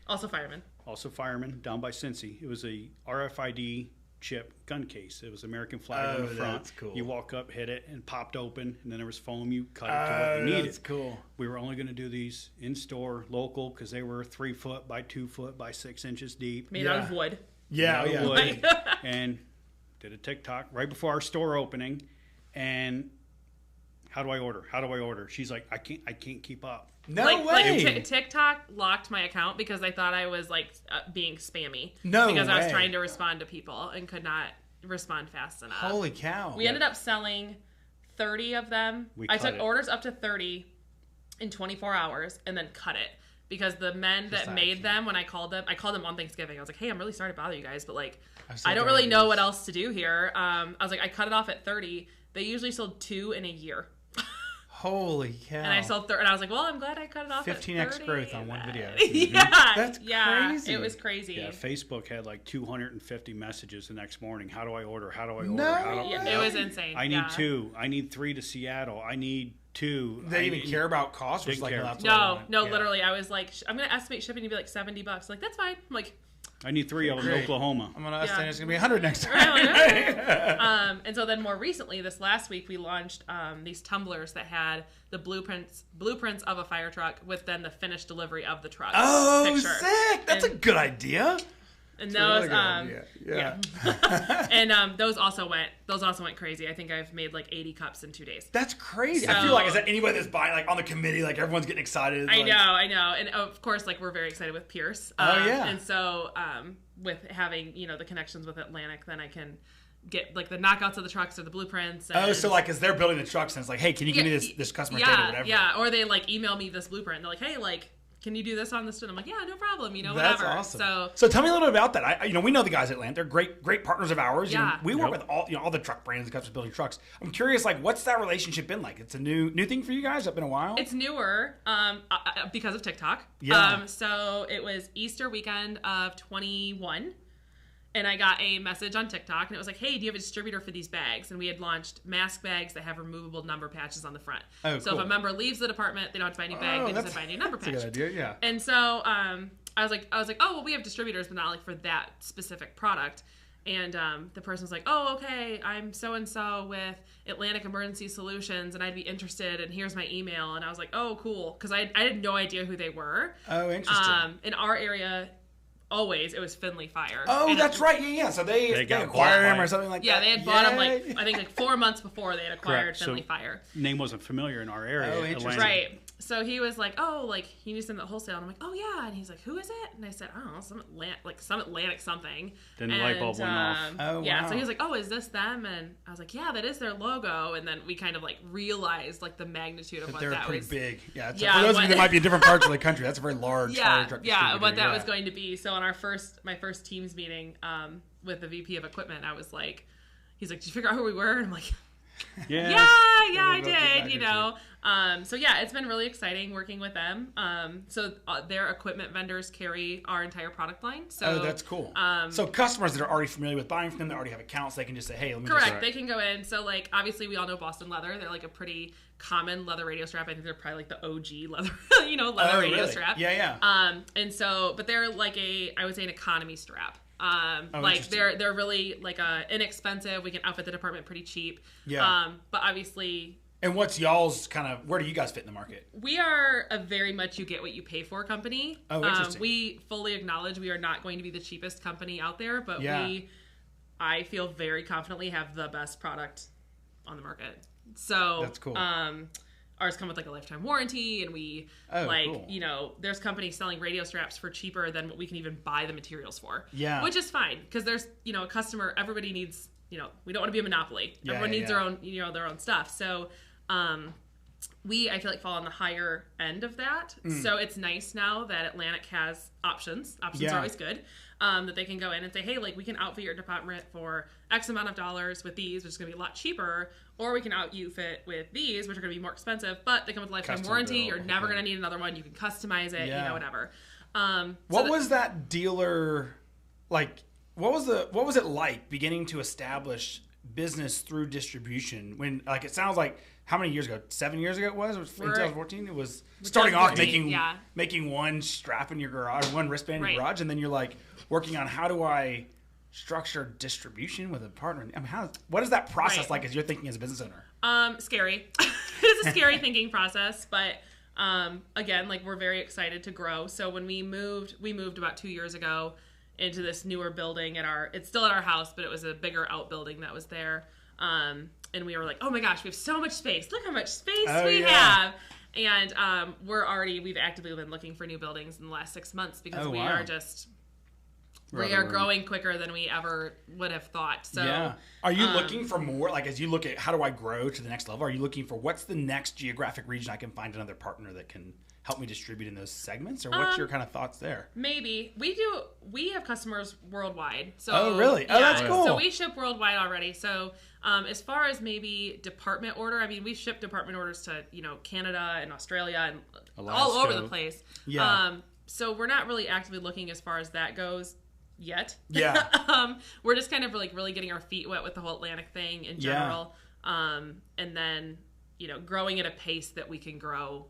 S3: Also firemen.
S1: Also firemen down by Cincy. It was a RFID chip gun case. It was American flag on the front.
S2: That's cool.
S1: You walk up, hit it, and popped open, and then there was foam. You cut it to what you needed.
S2: That's cool.
S1: We were only going to do these in store, local, because they were 3 foot by 2 foot by 6 inches deep.
S3: Made out of
S2: Yeah.
S3: wood.
S2: Yeah,
S1: Out of
S2: yeah.
S1: wood. And did a TikTok right before our store opening, and how do I order? How do I order? She's like, I can't keep up.
S2: No
S3: like
S2: way.
S3: TikTok locked my account because I thought I was like being spammy.
S2: No
S3: because I was
S2: way.
S3: trying to respond to people and could not respond fast enough.
S2: Holy cow.
S3: We ended up selling 30 of them.
S1: We
S3: I
S1: cut
S3: took
S1: it.
S3: orders up to 30 in 24 hours and then cut it because the men that
S2: Just
S3: made them, when I called them on Thanksgiving. I was like, hey, I'm really sorry to bother you guys, but like,
S2: I'm so
S3: I don't
S2: tired
S3: really
S2: of
S3: know
S2: these.
S3: what else to do here. I was like, I cut it off at 30. They usually sold 2 in a year.
S2: Holy cow.
S3: And I sold 30. And I was like, well, I'm glad I cut it off
S2: 15x
S3: at 30.
S2: growth on one video.
S3: Yeah.
S2: That's
S3: yeah,
S2: crazy.
S3: It was crazy.
S1: Yeah, Facebook had like 250 messages the next morning. How do I order? How do I order?
S2: No
S1: How do
S3: Yeah, it was insane.
S1: I need
S3: yeah.
S1: 2. I need 3 to Seattle. I need 2.
S2: They
S1: I
S2: even
S1: need-
S2: care about cost? Or just
S1: Didn't
S2: like,
S1: care.
S2: that's what I
S3: No,
S2: want?
S3: no,
S2: Yeah.
S3: literally. I was like, I'm going to estimate shipping to be like $70. Like, that's fine. I'm like,
S1: I need 3 of them in
S2: Great.
S1: Oklahoma.
S2: I'm going to estimate
S3: Yeah.
S2: it's going to be 100 next time.
S3: Right. And so then more recently, this last week, we launched these tumblers that had the blueprints of a fire truck with then the finished delivery of the truck.
S2: Oh,
S3: picture.
S2: sick. That's a
S3: And-
S2: good idea.
S3: And
S2: It's a really
S3: those,
S2: good idea. Yeah.
S3: and those also went crazy. I think I've made like 80 cups in 2 days.
S2: That's crazy. I
S3: So-
S2: feel like, is that anybody that's buying, like, on the committee, like, everyone's getting excited?
S3: I
S2: like,
S3: know. And of course, like, we're very excited with Pierce.
S2: Oh, yeah.
S3: And so with having, the connections with Atlantic, then I can get, like, the knockouts of the trucks or the blueprints. And,
S2: Oh, so, like, as they're building the trucks, and it's like, hey, can you give me this customer data or whatever?
S3: Yeah, or they, like, email me this blueprint. And they're like, hey, like, can you do this on this? And I'm like, yeah, no problem,
S2: That's
S3: whatever.
S2: awesome. So tell me a little bit about that. We know the guys at Land. They're great partners of ours.
S3: Yeah.
S2: We work
S1: Yep.
S2: with all the truck brands and customers building trucks. I'm curious, like, what's that relationship been like? It's a new thing for you guys. It's been a while.
S3: It's newer because of TikTok.
S2: Yeah.
S3: So it was Easter weekend of 21. And I got a message on TikTok, and it was like, hey, do you have a distributor for these bags? And we had launched mask bags that have removable number patches on the front.
S2: Oh,
S3: so
S2: cool.
S3: if a member leaves the department, they don't have to buy any bag, they just have to buy any number
S2: That's a
S3: patch.
S2: good idea. Yeah.
S3: And so I was like, oh, well, we have distributors, but not like for that specific product. And the person was like, oh, okay, I'm so-and-so with Atlantic Emergency Solutions, and I'd be interested, and here's my email. And I was like, oh, cool, because I had no idea who they were.
S2: Oh, interesting.
S3: In our area, always, it was Finley Fire.
S2: Oh,
S3: And
S2: that's right. Yeah. So they
S1: got
S2: acquired
S1: bought
S2: them
S1: by-
S2: or something like
S3: Yeah,
S2: that.
S3: they had bought them,
S2: Yay.
S3: I think 4 months before they had acquired
S1: Correct. So-
S3: Finley Fire.
S1: Name wasn't familiar in our area.
S2: Oh, interesting.
S1: Atlanta.
S3: Right. So he was like, oh, like, you need to send that wholesale. And I'm like, oh, yeah. And he's like, who is it? And I said, I don't know, some Atlantic something.
S1: Then the light bulb went off.
S2: Oh,
S3: yeah,
S2: wow.
S3: so he was like, oh, is this them? And I was like, yeah, that is their logo. And then we kind of, like, realized, like, the magnitude of what that was.
S2: They're pretty big. Yeah,
S3: yeah,
S2: for those of you that might be in different parts of the country, that's a very large fire truck
S3: Yeah, what that
S2: yeah.
S3: was going to be. So on my first teams meeting with the VP of equipment, I was like, he's like, did you figure out who we were? And I'm like, yeah, I did, you know. So yeah, it's been really exciting working with them. So their equipment vendors carry our entire product line. So
S2: that's cool. So customers that are already familiar with buying from them, that already have accounts, they can just say, hey, let me
S3: correct. They can go in. So like obviously we all know Boston Leather. They're like a pretty common leather radio strap. I think they're probably like the OG leather, leather radio
S2: really?
S3: strap.
S2: Yeah.
S3: And so, but they're like I would say an economy strap.
S2: Like
S3: they're really like inexpensive. We can outfit the department pretty cheap.
S2: Yeah.
S3: But obviously.
S2: And what's y'all's kind of, where do you guys fit in the market?
S3: We are a very much you get what you pay for company.
S2: Oh, interesting.
S3: We fully acknowledge we are not going to be the cheapest company out there, but
S2: yeah.
S3: I feel very confidently have the best product on the market. So
S2: that's cool.
S3: Ours come with like a lifetime warranty, and we cool. There's companies selling radio straps for cheaper than what we can even buy the materials for.
S2: Yeah.
S3: Which is fine because there's, a customer, everybody needs, we don't want to be a monopoly.
S2: Yeah,
S3: Everyone needs their own, their own stuff. So, I feel like fall on the higher end of that. So it's nice now that Atlantic has options. Options are always good. That they can go in and say, hey, like we can outfit your department for X amount of dollars with these, which is going to be a lot cheaper, or we can outfit with these, which are going to be more expensive, but they come with a lifetime warranty. You're never going to need another one. You can customize it, whatever.
S2: What was that dealer like? What was it like beginning to establish business through distribution when, like, it sounds like how many years ago? 7 years ago it was? In 2014? It was starting off making one strap in your garage, one wristband in your garage, and then you're like working on how do I structure distribution with a partner? I mean, what is that process like as you're thinking as a business owner?
S3: Scary. It's a scary thinking process, but again, like we're very excited to grow. So when we moved about 2 years ago into this newer building it's still at our house, but it was a bigger outbuilding that was there. And we were like, oh my gosh, we have so much space. Look how much space we have. And we've actively been looking for new buildings in the last 6 months because we are growing quicker than we ever would have thought. So
S2: are you looking for more, like as you look at how do I grow to the next level, are you looking for what's the next geographic region I can find another partner that can help me distribute in those segments, or what's your kind of thoughts there?
S3: Maybe. We have customers worldwide. So
S2: oh, really? Oh, that's cool.
S3: So we ship worldwide already. So as far as maybe department order, I mean, we ship department orders to, Canada and Australia and Alaska. All over the place.
S2: Yeah.
S3: So we're not really actively looking as far as that goes yet.
S2: Yeah.
S3: We're just kind of like really getting our feet wet with the whole Atlantic thing in general. And then, growing at a pace that we can grow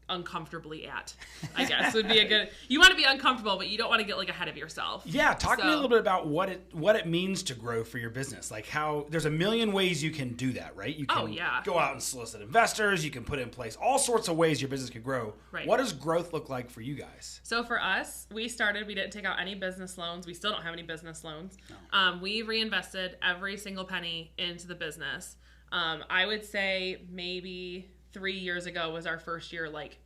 S3: uncomfortably at, I guess would be a good. You want to be uncomfortable, but you don't want to get like ahead of yourself.
S2: Yeah, talk to me a little bit about what it means to grow for your business. Like how there's a million ways you can do that, right? You can go out and solicit investors. You can put in place all sorts of ways your business can grow.
S3: Right.
S2: What does growth look like for you guys?
S3: So for us, we didn't take out any business loans. We still don't have any business loans. No. We reinvested every single penny into the business. I would say maybe 3 years ago was our first year, like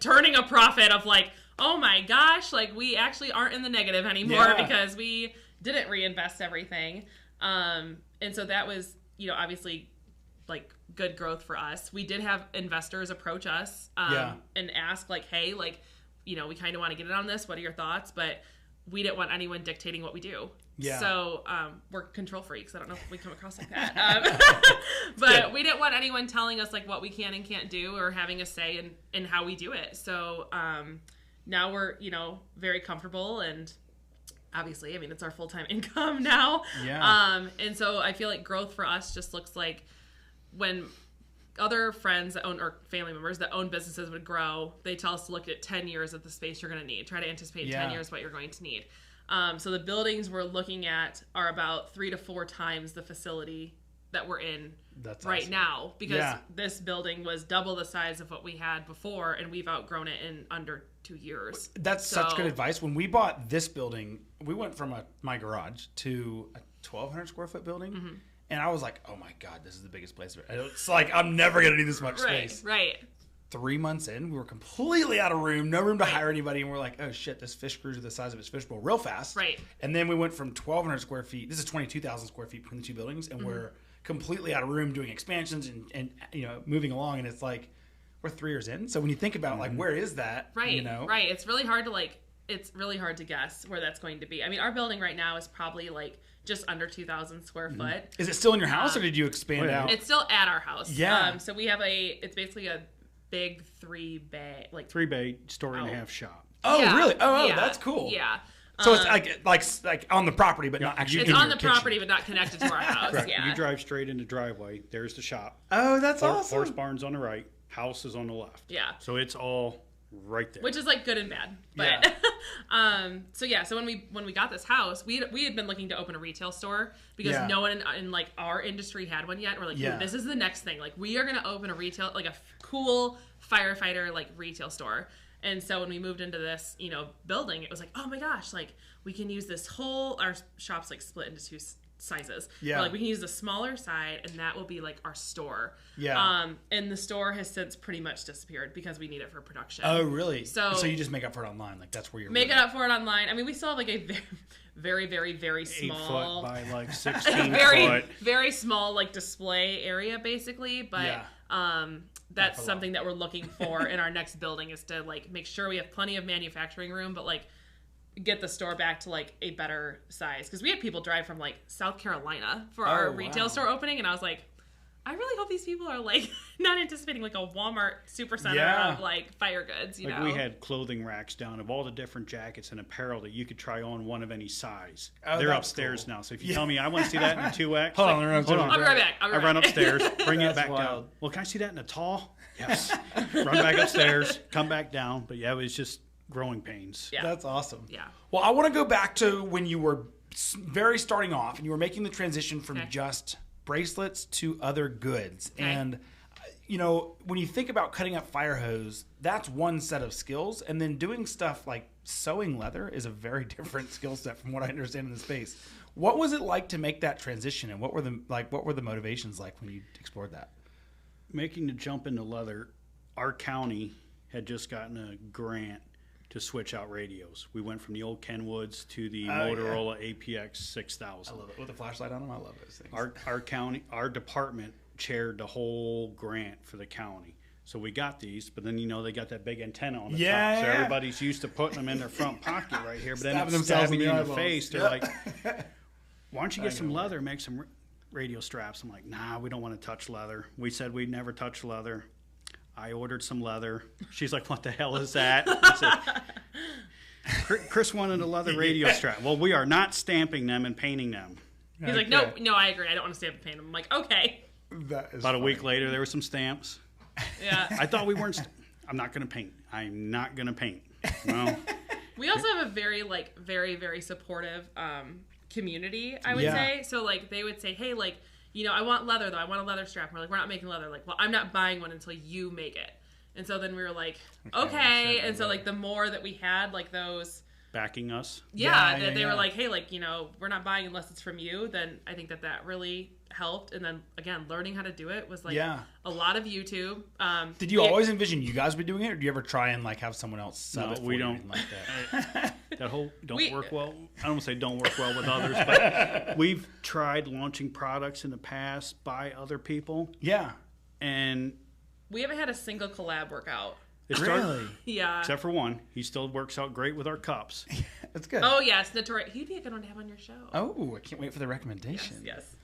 S3: turning a profit of like, oh my gosh, like we actually aren't in the negative anymore because we didn't reinvest everything. And so that was, obviously like good growth for us. We did have investors approach us and ask like, hey, like, we kind of want to get in on this. What are your thoughts? But we didn't want anyone dictating what we do. Yeah. So we're control freaks. I don't know if we come across like that. But we didn't want anyone telling us like what we can and can't do or having a say in how we do it. So now we're, very comfortable, and obviously, I mean, it's our full-time income now. Yeah. And so I feel like growth for us just looks like when other friends that own or family members that own businesses would grow, they tell us to look at 10 years of the space you're going to need. Try to anticipate 10 years what you're going to need. So the buildings we're looking at are about 3 to 4 times the facility that we're in right now, because this building was double the size of what we had before, and we've outgrown it in under 2 years.
S2: That's such good advice. When we bought this building, we went from my garage to a 1,200 square foot building. Mm-hmm. And I was like, oh my God, this is the biggest place. It's like, I'm never going to need this much space.
S3: Right.
S2: 3 months in, we were completely out of room, no room to hire anybody, and we're like, oh shit, this fish grew to the size of its fishbowl real fast.
S3: Right.
S2: And then we went from 1,200 square feet. This is 22,000 square feet between the two buildings, and we're completely out of room doing expansions and moving along. And it's like we're 3 years in. So when you think about like where is that?
S3: Right. Right. It's really hard to guess where that's going to be. I mean, our building right now is probably like just under 2,000 square foot.
S2: Is it still in your house, or did you expand out?
S3: It's still at our house.
S2: Yeah.
S3: So we have it's basically a big 3-bay, like
S1: 3-bay story and a half shop.
S2: Oh,
S3: yeah,
S2: really? Oh,
S3: yeah,
S2: that's cool.
S3: Yeah.
S2: So it's like on the property, but not actually.
S3: It's
S2: in
S3: on
S2: your
S3: the
S2: kitchen.
S3: property, but not connected to our house.
S1: Correct.
S3: Yeah.
S1: You drive straight into the driveway. There's the shop.
S2: Oh, that's awesome.
S1: Horse barn's on the right. House is on the left.
S3: Yeah.
S1: So it's all right there.
S3: Which is like good and bad. But so when we got this house, we had been looking to open a retail store because no one in like our industry had one yet. We're like, ooh, this is the next thing. Like we are gonna open a retail, like a cool firefighter like retail store. And so when we moved into this, building, it was like, oh my gosh, like we can use this whole, our shop's like split into two sizes.
S2: Yeah.
S3: We're like we can use the smaller side and that will be like our store.
S2: Yeah.
S3: And the store has since pretty much disappeared because we need it for production.
S2: Oh, really?
S3: So
S2: you just make up for it online, like that's where you're
S3: making up for it online. I mean, we still have like a very, very, very
S1: 8
S3: small,
S1: foot by like 16
S3: very,
S1: foot.
S3: very small like display area basically. But that's something that we're looking for in our next building is to like make sure we have plenty of manufacturing room, but like get the store back to like a better size because we had people drive from like South Carolina for our retail store opening, and I was like, I really hope these people are like not anticipating like a Walmart supercenter of like fire goods. You know,
S1: we had clothing racks down of all the different jackets and apparel that you could try on one of any size.
S2: Oh,
S1: they're upstairs now, so if you tell me I want to see that in a 2X,
S2: hold on,
S3: I'll be right back.
S1: I run upstairs, bring it back down. Well, can I see that in a tall? Yes. Run back upstairs, come back down. But yeah, it was just growing pains.
S3: Yeah.
S2: That's awesome.
S3: Yeah.
S2: Well, I want to go back to when you were very starting off and you were making the transition from just bracelets to other goods.
S3: Okay.
S2: And, when you think about cutting up fire hose, that's one set of skills. And then doing stuff like sewing leather is a very different skill set from what I understand in the space. What was it like to make that transition? And what were the motivations like when you explored that?
S1: Making the jump into leather, our county had just gotten a grant to switch out radios. We went from the old Kenwoods to the Motorola APX 6000.
S2: I love it. With a flashlight on them, I love those things.
S1: Our department chaired the whole grant for the county. So we got these, but then they got that big antenna on the top. So everybody's used to putting them in their front pocket right here, but then it's stabbing you in the face. They're like, why don't you get some leather, make some radio straps? I'm like, nah, we don't want to touch leather. We said we'd never touch leather. I ordered some leather. She's like, what the hell is that? I said, Chris wanted a leather radio strap. Well, we are not stamping them and painting them.
S3: He's like, no, I agree. I don't want to stamp and paint them. I'm like, okay.
S1: About a week later, there were some stamps.
S3: Yeah.
S1: I thought we weren't. I'm not going to paint. I'm not going to paint. No.
S3: We also have a very, very, very supportive community, I would say. So, they would say, hey, I want leather, though. I want a leather strap. And we're like, we're not making leather. Like, well, I'm not buying one until you make it. And so then we were like, okay. And so, the more that we had, those...
S1: backing us.
S3: Yeah, they were like, hey, we're not buying unless it's from you. Then I think that really helped. And then, again, learning how to do it was, a lot of YouTube.
S2: Did you always envision you guys be doing it? Or do you ever try and, have someone else sub it for
S1: we
S2: you
S1: don't.
S2: Like that?
S1: That whole work well. I don't want to say don't work well with others, but we've tried launching products in the past by other people.
S2: Yeah.
S1: And
S3: we haven't had a single collab work out.
S2: Really?
S3: Yeah.
S1: Except for one. He still works out great with our cups.
S2: That's good.
S3: Oh, yes. Notorious. He'd be a good one to have on your show.
S2: Oh, I can't wait for the recommendation.
S3: Yes.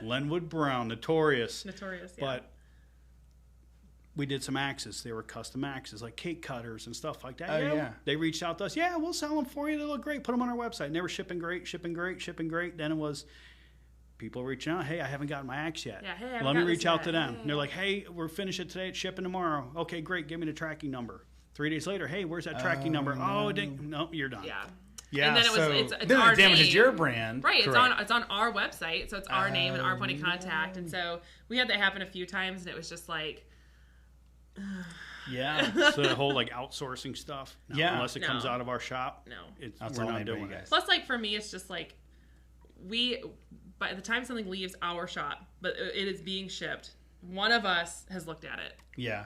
S1: Lenwood Brown, Notorious.
S3: Notorious, yeah.
S1: But we did some axes. They were custom axes, like cake cutters and stuff like that.
S2: Oh, yeah.
S1: They reached out to us. Yeah, we'll sell them for you. They look great. Put them on our website. And they were shipping great. Then it was people reaching out. Hey, I haven't gotten my axe yet.
S3: Yeah, hey,
S1: let me reach out to them. And they're like, hey, we're finishing it today. It's shipping tomorrow. Okay, great. Give me the tracking number. 3 days later, hey, where's that tracking number?
S2: No.
S1: Oh, it didn't. Nope, you're done.
S3: Yeah.
S2: Yeah,
S3: and then it's
S2: then
S3: our
S2: it damages
S3: name.
S2: your brand.
S3: Right,
S2: Correct.
S3: it's on our website, so it's our name and our point of contact. And so we had that happen a few times, and it was just like...
S2: Yeah.
S1: So the whole outsourcing stuff. No,
S2: yeah.
S1: Unless it comes out of our shop.
S3: No.
S1: We're not doing it.
S3: Plus, for me, it's just by the time something leaves our shop, but it is being shipped, one of us has looked at it.
S2: Yeah.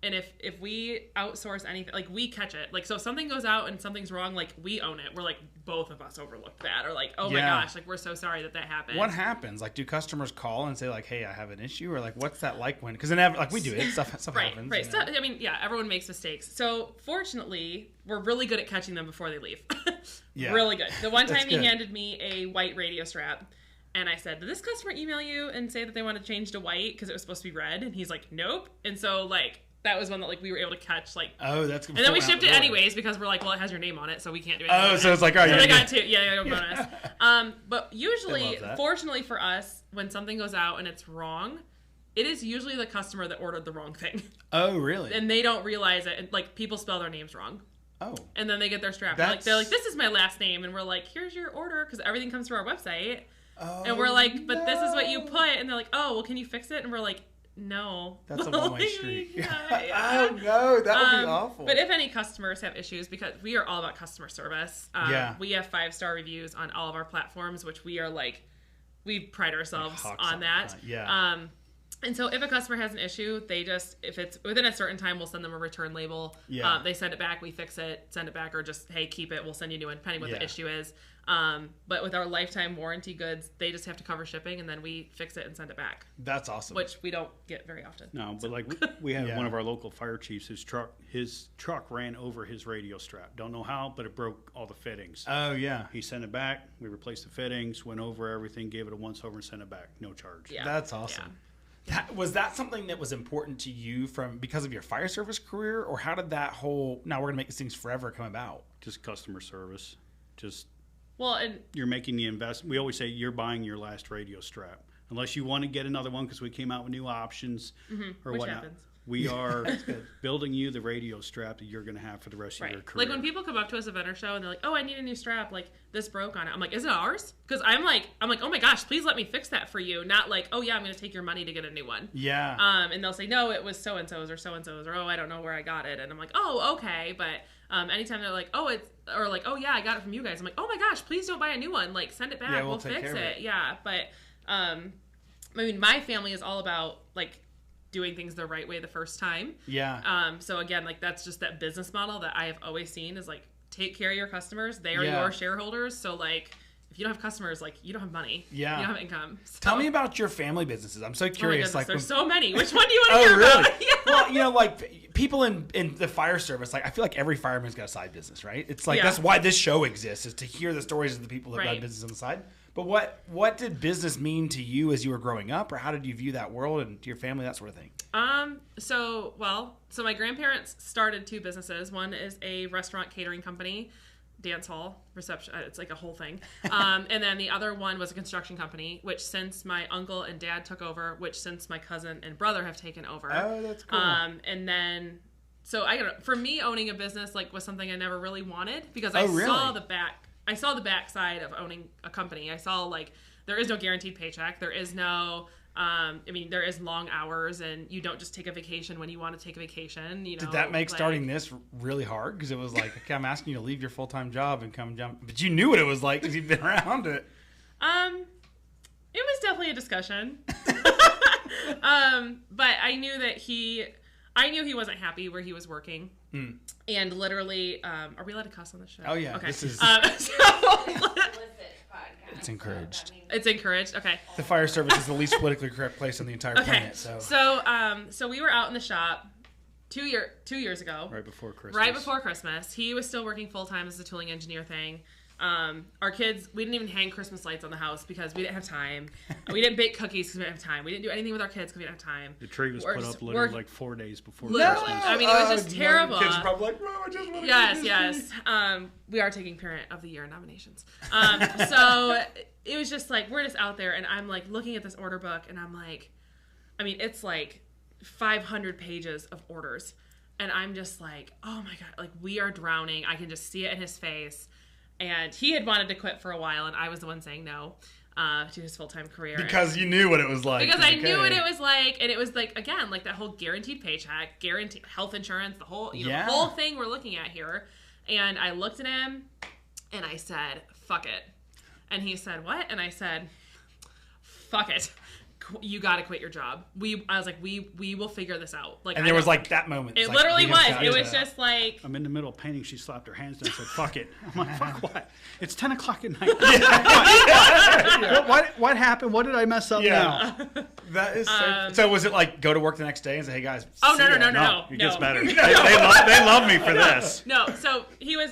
S3: And if we outsource anything, like we catch it. Like, so if something goes out and something's wrong, like we own it. We're like, both of us overlooked that. Or like, oh my gosh, like we're so sorry that happened.
S2: What happens? Like, do customers call and say like, hey, I have an issue? Or like, what's that like when, because like we do it, stuff happens.
S3: Right. So, I mean, yeah, everyone makes mistakes. So fortunately, we're really good at catching them before they leave. Really good. The one time he handed me a white radio strap. And I said, did this customer email you and say that they want to change to white because it was supposed to be red? And he's like, nope. And so like, that was one that like we were able to catch, like,
S2: oh, that's good.
S3: And then we shipped it anyways because we're like, well, it has your name on it, so we can't do anything.
S2: Oh, so it's like, oh,
S3: so they got two, bonus. But usually, fortunately for us, when something goes out and it's wrong, it is usually the customer that ordered the wrong thing.
S2: Oh, really?
S3: And they don't realize it, and like people spell their names wrong.
S2: Oh. And
S3: then they get their strap. They're like, this is my last name, and we're like, here's your order because everything comes through our website. Oh, and we're like, but this is what you put, and they're like, oh, well, can you fix it? And we're like, no.
S2: That's a one-way street.
S3: Yeah.
S2: Oh, no. That would be awful.
S3: But if any customers have issues, because we are all about customer service. We have 5-star reviews on all of our platforms, which we are like, we pride ourselves on that.
S2: Yeah.
S3: And so if a customer has an issue, they just, if it's within a certain time, we'll send them a return label.
S2: Yeah.
S3: They send it back, we fix it, send it back, or just, hey, keep it, we'll send you a new one, depending what the issue is. But with our lifetime warranty goods, they just have to cover shipping, and then we fix it and send it back.
S2: That's awesome.
S3: Which we don't get very often.
S1: No, but like we had one of our local fire chiefs, his truck ran over his radio strap. Don't know how, but it broke all the fittings.
S2: Oh, yeah.
S1: He sent it back. We replaced the fittings, went over everything, gave it a once-over, and sent it back. No charge.
S3: Yeah.
S2: That's awesome. Yeah. Was that something that was important to you because of your fire service career, or how did that whole, now we're going to make these things forever, come about?
S1: Just customer service.
S3: And
S1: you're making the investment. We always say you're buying your last radio strap. Unless you want to get another one because we came out with new options or
S3: which
S1: whatnot.
S3: Happens.
S1: We are building you the radio strap that you're going to have for the rest of your career.
S3: Like when people come up to us at vendor show and they're like, oh, I need a new strap. Like this broke on it. I'm like, is it ours? Because I'm like, oh my gosh, please let me fix that for you. Not like, oh yeah, I'm going to take your money to get a new one.
S2: Yeah.
S3: And they'll say, no, it was so-and-so's or so-and-so's, or oh, I don't know where I got it. And I'm like, oh, okay. But anytime they're like, oh, it's, or like, oh yeah, I got it from you guys. I'm like, oh my gosh, please don't buy a new one. Like send it back.
S2: Yeah,
S3: we'll fix it. Yeah. But, I mean, my family is all about like doing things the right way the first time.
S2: Yeah.
S3: So again, like that's just that business model that I have always seen is like take care of your customers. They are your shareholders. So like if you don't have customers, like you don't have money.
S2: Yeah.
S3: You don't have income. So.
S2: Tell me about your family businesses. I'm so curious.
S3: Oh my goodness, there's so many. Which one do you want to hear
S2: really?
S3: about? Yeah.
S2: Well, you know, like people in the fire service, like I feel like every fireman's got a side business, right? It's like that's why this show exists, is to hear the stories of the people that run business on the side. But what did business mean to you as you were growing up, or how did you view that world and your family, that sort of thing?
S3: So my grandparents started 2 businesses. One is a restaurant catering company, dance hall, reception. It's like a whole thing. And then the other one was a construction company, which since my uncle and dad took over, which since my cousin and brother have taken over.
S2: Oh, that's cool.
S3: And then, so for me, owning a business like was something I never really wanted because I saw the backside of owning a company. I saw like there is no guaranteed paycheck. There is no, there is long hours, and you don't just take a vacation when you want to take a vacation. You know,
S2: did that make starting this really hard? Because it was like, okay, I'm asking you to leave your full-time job and come jump, but you knew what it was like because you've been around it.
S3: It was definitely a discussion, but I knew that he wasn't happy where he was working. And literally, are we allowed to cuss on this show?
S2: Oh yeah.
S3: Okay.
S2: This is it's encouraged.
S3: It's encouraged. Okay.
S2: The fire service is the least politically correct place on the entire planet.
S3: So we were out in the shop 2 years ago.
S1: Right before Christmas.
S3: Right before Christmas. He was still working full time as a tooling engineer thing. Our kids, we didn't even hang Christmas lights on the house because we didn't have time. We didn't bake cookies because we didn't have time. We didn't do anything with our kids because we didn't have time.
S1: The tree was put up literally like 4 days before
S3: Christmas.
S1: I
S3: mean, it was just terrible.
S2: Kids are probably like, "Mom, I just want to."
S3: Yes. We are taking Parent of the Year nominations. So it was just like we're just out there, and I'm like looking at this order book, and I'm like, I mean, it's like 500 pages of orders, and I'm just like, oh my god, like we are drowning. I can just see it in his face. And he had wanted to quit for a while, and I was the one saying no to his full-time career.
S2: Because you knew what it was like.
S3: Because I knew what it was like, and it was like, again, like that whole guaranteed paycheck, guaranteed health insurance, the whole, the whole thing we're looking at here. And I looked at him, and I said, fuck it. And he said, what? And I said, fuck it. you got to quit your job. I was like, we will figure this out. Like,
S2: and there was like that moment.
S3: It literally was. It was just like,
S1: I'm in the middle of painting. She slapped her hands down and said, "Fuck it." I'm like, "Fuck what? It's 10 o'clock at night." What happened? What did I mess up now?
S2: That is so was it like go to work the next day and say, "Hey guys"?
S3: Oh no.
S1: It gets better. They love me for this.
S3: No, so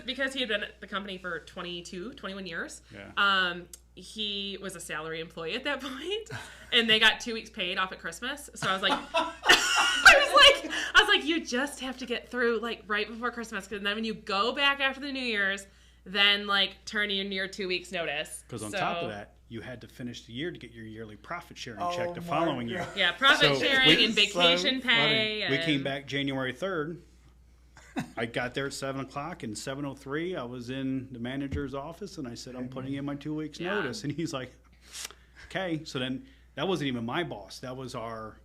S3: because he had been at the company for 21 years.
S1: Yeah.
S3: He was a salary employee at that point, and they got 2 weeks paid off at Christmas. So I was like, I was like, you just have to get through like right before Christmas, because then when you go back after the New Year's, then like turn in your 2 weeks notice.
S1: Because on top of that, you had to finish the year to get your yearly profit sharing check the following year.
S3: Yeah, profit sharing and vacation pay. And...
S1: We came back January 3rd. I got there at 7 o'clock, and 7:03 I was in the manager's office, and I said, "I'm putting in my 2 weeks notice." And he's like, "Okay." So then that wasn't even my boss. That was our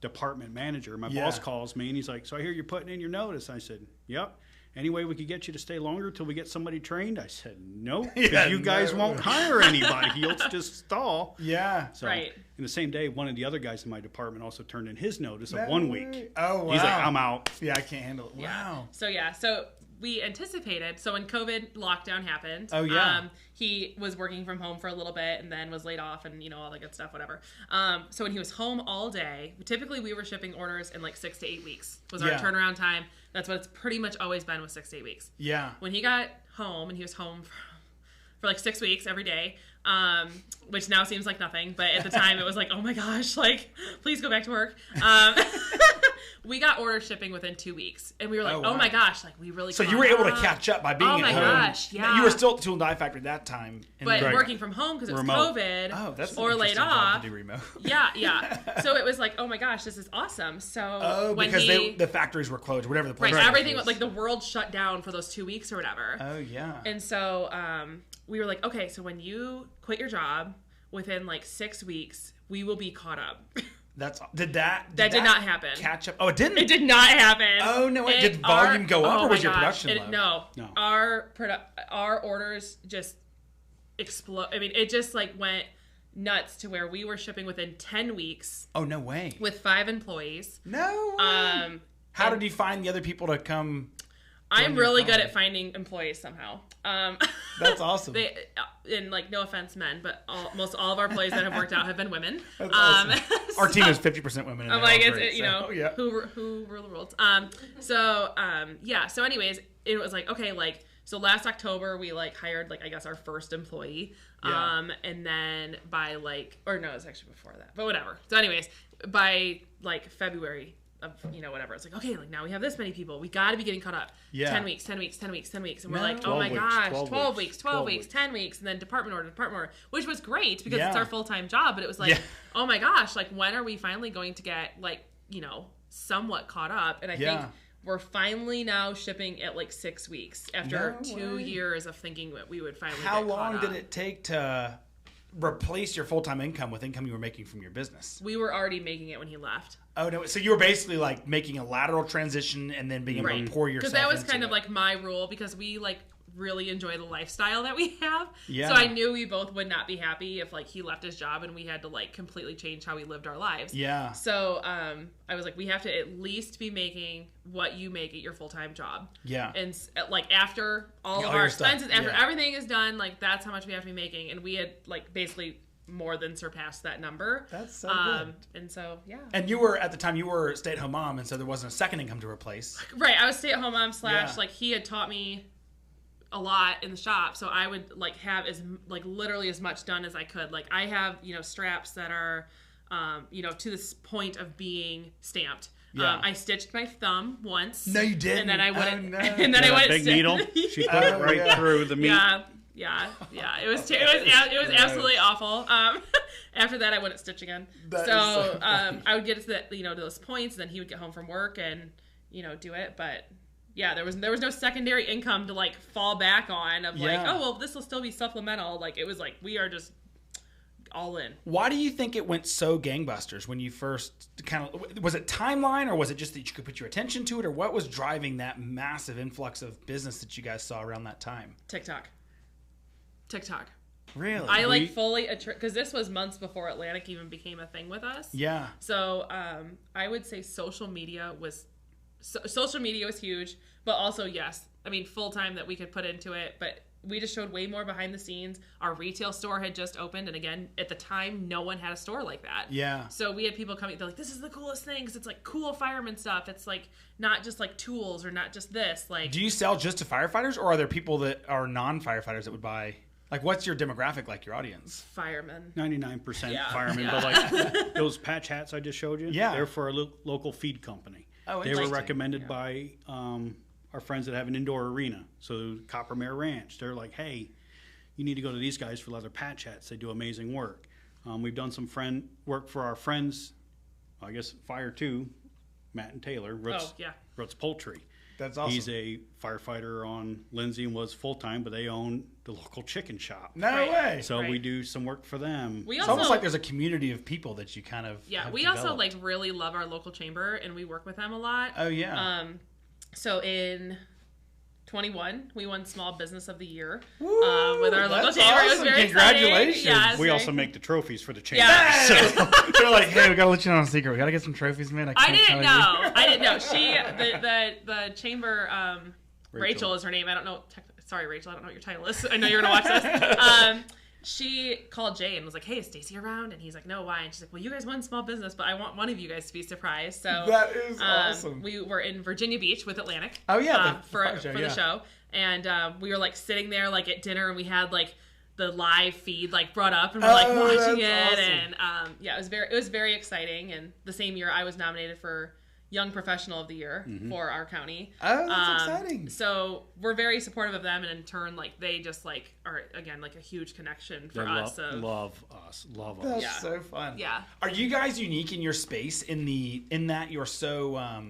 S1: department manager. My boss calls me, and he's like, "So I hear you're putting in your notice." I said, "Yep. Any way we could get you to stay longer till we get somebody trained?" I said, "Nope, because you guys won't hire anybody. You'll just stall."
S2: Yeah.
S1: So,
S3: right.
S1: In the same day, one of the other guys in my department also turned in his notice of 1 week.
S2: Oh, wow.
S1: He's like, "I'm out."
S2: Yeah, I can't handle it.
S3: Yeah.
S2: Wow.
S3: So we anticipated. So when COVID lockdown happened, he was working from home for a little bit and then was laid off and, all that good stuff, whatever. So when he was home all day, typically we were shipping orders in like 6 to 8 weeks was our turnaround time. That's what it's pretty much always been, with 6 to 8 weeks.
S2: Yeah.
S3: When he got home, and he was home for like 6 weeks every day, which now seems like nothing, but at the time it was like, oh my gosh, like, please go back to work. We got order shipping within 2 weeks, and we were like, oh my gosh, like, we really.
S2: So you were able to catch up by being at home.
S3: Oh my gosh, yeah.
S2: You were still at the Tool and Die Factory at that time,
S3: but working from home because it was
S1: remote.
S3: COVID.
S2: Oh, that's
S3: or laid off.
S2: To do remote.
S3: Yeah. So it was like, oh my gosh, this is awesome. So when
S2: because the factories were closed, whatever the place.
S3: Right, everything was like the world shut down for those 2 weeks or whatever.
S2: Oh yeah.
S3: And so we were like, okay, so when you quit your job within like 6 weeks, we will be caught up.
S2: Did that
S3: not happen.
S2: Catch up? Oh, it didn't.
S3: It did not happen.
S2: Oh no! Did volume go up, or was your production low?
S3: No. Our orders just explode. I mean, it just like went nuts to where we were shipping within 10 weeks.
S2: Oh no way!
S3: With 5 employees.
S2: No way. How did you find the other people to come?
S3: I'm really good at finding employees somehow.
S2: That's awesome.
S3: And like, no offense, men, but almost all of our employees that have worked out have been women.
S2: That's awesome. Our team is 50% women.
S3: I'm like, who rule the world? So anyways, it was like, okay, like, so last October we like hired like, I guess, our first employee. And then by like, or no, it's actually before that, but whatever. So anyways, by like February of, whatever, it's like, okay, like, now we have this many people, we got to be getting caught up. 10 weeks, and we're like, oh my gosh, 12 weeks, 10 weeks, and then department order, which was great because it's our full-time job, but it was like, oh my gosh, like, when are we finally going to get like, somewhat caught up? And I think we're finally now shipping at like 6 weeks after 2 years of thinking that we would finally
S2: How
S3: get caught
S2: long
S3: up.
S2: did it take to replace your full-time income with income you were making from your business?
S3: We were already making it when he left.
S2: Oh no! So you were basically like making a lateral transition and then being able to pour yourself.
S3: Because that was
S2: into
S3: kind of like my rule, because we like really enjoy the lifestyle that we have.
S2: Yeah.
S3: So I knew we both would not be happy if like he left his job and we had to like completely change how we lived our lives.
S2: Yeah.
S3: So I was like, we have to at least be making what you make at your full-time job.
S2: Yeah.
S3: And like after all of our expenses, after everything is done, like that's how much we have to be making. And we had like basically more than surpassed that number.
S2: That's so good.
S3: And so, yeah.
S2: And you were, at the time, you were a stay-at-home mom, and so there wasn't a second income to replace.
S3: Right. I was stay-at-home mom / like he had taught me a lot in the shop, so I would like have literally as much done as I could. Like I have, straps that are, to this point of being stamped.
S2: Yeah.
S3: I stitched my thumb once.
S2: No, you didn't.
S3: And then I wouldn't.
S2: Oh, no.
S3: And then I wouldn't.
S1: Big needle. She put it right through the meat.
S3: Yeah. It was absolutely awful. After that, I wouldn't stitch again. I would get to to those points, and then he would get home from work and do it. But yeah, there was no secondary income to like fall back on of like, oh well, this will still be supplemental. Like it was like we are just all in.
S2: Why do you think it went so gangbusters when you first was it timeline, or was it just that you could put your attention to it, or what was driving that massive influx of business that you guys saw around that time?
S3: TikTok.
S2: Really?
S3: I fully, because this was months before Atlantic even became a thing with us.
S2: Yeah.
S3: So I would say social media was huge, but also, yes, I mean, full time that we could put into it, but we just showed way more behind the scenes. Our retail store had just opened, and again, at the time, no one had a store like that.
S2: Yeah.
S3: So we had people coming, they're like, this is the coolest thing, because it's like cool fireman stuff. It's like not just like tools or not just this. Like, do
S2: you sell just to firefighters, or are there people that are non-firefighters that would buy? Like, what's your demographic, like your audience?
S3: Firemen.
S1: 99% firemen. Yeah. But like those patch hats I just showed you, they're for a local feed company.
S2: Oh,
S1: they were recommended by our friends that have an indoor arena. So Coppermere Ranch, they're like, hey, you need to go to these guys for leather patch hats. They do amazing work. We've done some work for our friends, I guess Fire 2, Matt and Taylor, Roots Poultry.
S2: That's awesome.
S1: He's a firefighter on Lindsay and was full-time, but they own the local chicken shop.
S2: No way.
S1: So we do some work for them.
S2: It's almost like there's a community of people that you kind of have
S3: we
S2: developed.
S3: also like really love our local chamber, and we work with them a lot.
S2: Oh, yeah.
S3: So in 21, we won Small Business of the Year
S2: Woo,
S3: with our local chamber.
S2: Awesome.
S3: It was very
S2: Congratulations.
S3: exciting.
S1: We also make the trophies for the chamber.
S3: Yeah.
S1: So.
S2: They're like, hey, we got to let you know a secret. We got to get some trophies, man.
S3: I didn't know. I didn't know. The chamber, Rachel is her name. I don't know. Sorry, Rachel. I don't know what your title is. I know you're going to watch this. She called Jay and was like, hey, is Staci around? And he's like, no, why? And she's like, well, you guys won Small Business, but I want one of you guys to be surprised. So
S2: that is awesome.
S3: We were in Virginia Beach with Atlantic.
S2: Oh, yeah.
S3: For the show. And we were like sitting there like at dinner, and we had like the live feed like brought up, and we're like watching it. Awesome. And it was very exciting. And the same year I was nominated for Young Professional of the Year for our county.
S2: Oh, that's exciting.
S3: So we're very supportive of them, and in turn, like they just like are again like a huge connection for us.
S1: Love us.
S2: That's so fun.
S3: Yeah.
S2: Are you guys unique in your space in that you're so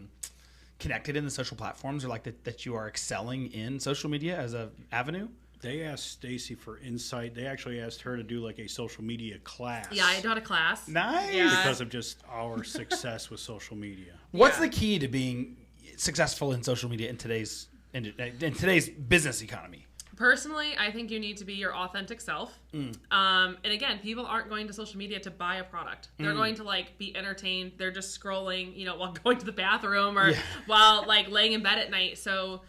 S2: connected in the social platforms, or like that you are excelling in social media as a avenue?
S1: They asked Staci for insight. They actually asked her to do like a social media class.
S3: Yeah, I taught a class.
S2: Nice.
S3: Yeah.
S1: Because of just our success with social media.
S2: What's the key to being successful in social media in today's business economy?
S3: Personally, I think you need to be your authentic self. And again, people aren't going to social media to buy a product. They're going to like be entertained. They're just scrolling, while going to the bathroom or while like laying in bed at night. So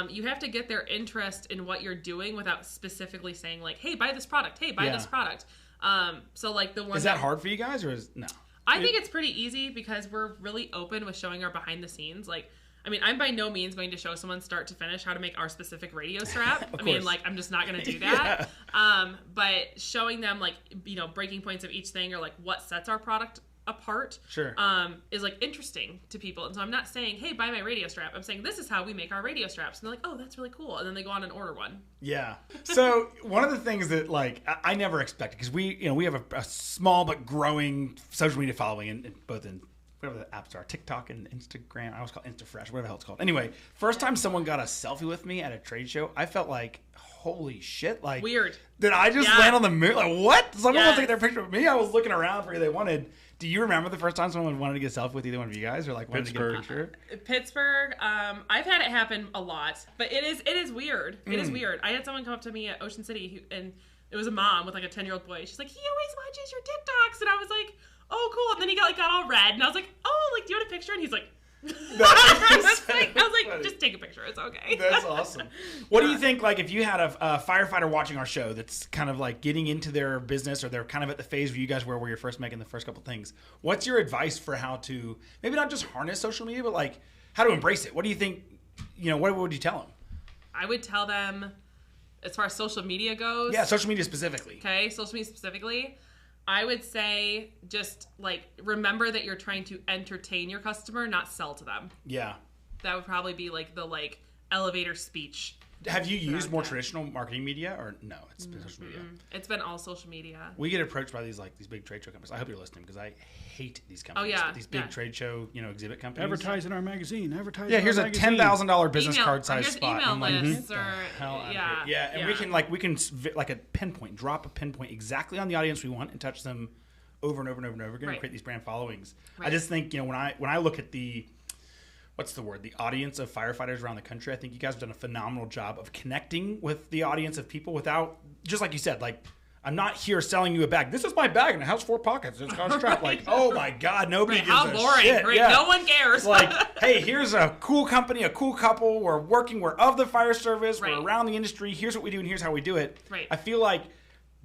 S3: you have to get their interest in what you're doing without specifically saying like, hey, buy this product. Hey, buy this product. So like the one
S2: is that hard for you guys, or no?
S3: I think it's pretty easy because we're really open with showing our behind the scenes. Like, I mean, I'm by no means going to show someone start to finish how to make our specific radio strap. I mean, like, I'm just not going to do that. But showing them like, breaking points of each thing, or like what sets our product apart, is like interesting to people. And so I'm not saying, hey, buy my radio strap. I'm saying this is how we make our radio straps. And they're like, oh, that's really cool. And then they go on and order one. Yeah.
S2: So one of the things that like I never expected, because we have a small but growing social media following in both in whatever the apps are, TikTok and Instagram. I always call it InstaFresh, whatever the hell it's called. Anyway, first time someone got a selfie with me at a trade show, I felt like, holy shit, like
S3: weird.
S2: Did I just land on the moon? Like what? Someone wants to get their picture with me. I was looking around for who they wanted. Do you remember the first time someone wanted to get a selfie with either one of you guys, or like wanted to get a picture?
S3: Pittsburgh. I've had it happen a lot, but it is weird. It is weird. I had someone come up to me at Ocean City, and it was a mom with like a 10-year-old boy. She's like, he always watches your TikToks, and I was like, oh, cool. And then he got all red, and I was like, oh, like, do you want a picture? And he's like, I was like, just take a picture. It's okay.
S2: That's awesome. What do you think, like, if you had a firefighter watching our show that's kind of like getting into their business, or they're kind of at the phase where you guys were, where you're first making the first couple things, what's your advice for how to maybe not just harness social media, but like how to embrace it? What do you think, what would you tell them?
S3: I would tell them, as far as social media goes.
S2: Yeah, social media specifically.
S3: Okay, social media specifically. I would say just like remember that you're trying to entertain your customer, not sell to them.
S2: Yeah.
S3: That would probably be like the elevator speech.
S2: Have you used more traditional marketing media, or no? It's been social media.
S3: It's been all social media.
S2: We get approached by these big trade show companies. I hope you're listening, because I hate these companies.
S3: Oh yeah,
S2: these big trade show exhibit companies.
S1: Advertise in our magazine. Advertise.
S2: Yeah, here's a $10,000 business card size spot.
S3: Email lists or
S2: and we can like a pinpoint, drop a pinpoint exactly on the audience we want, and touch them over and over and over and over again, and create these brand followings. Right. I just think when I look at the audience of firefighters around the country, I think you guys have done a phenomenal job of connecting with the audience of people without, just like you said, like I'm not here selling you a bag. This is my bag and it has 4 pockets. It's got a strap. Like, oh my God, nobody gives
S3: how
S2: a
S3: boring,
S2: shit.
S3: right?
S2: Yeah.
S3: No one cares.
S2: Like, hey, here's a cool company, a cool couple. We're of the fire service.
S3: Right.
S2: We're around the industry. Here's what we do and here's how we do it.
S3: Right.
S2: I feel like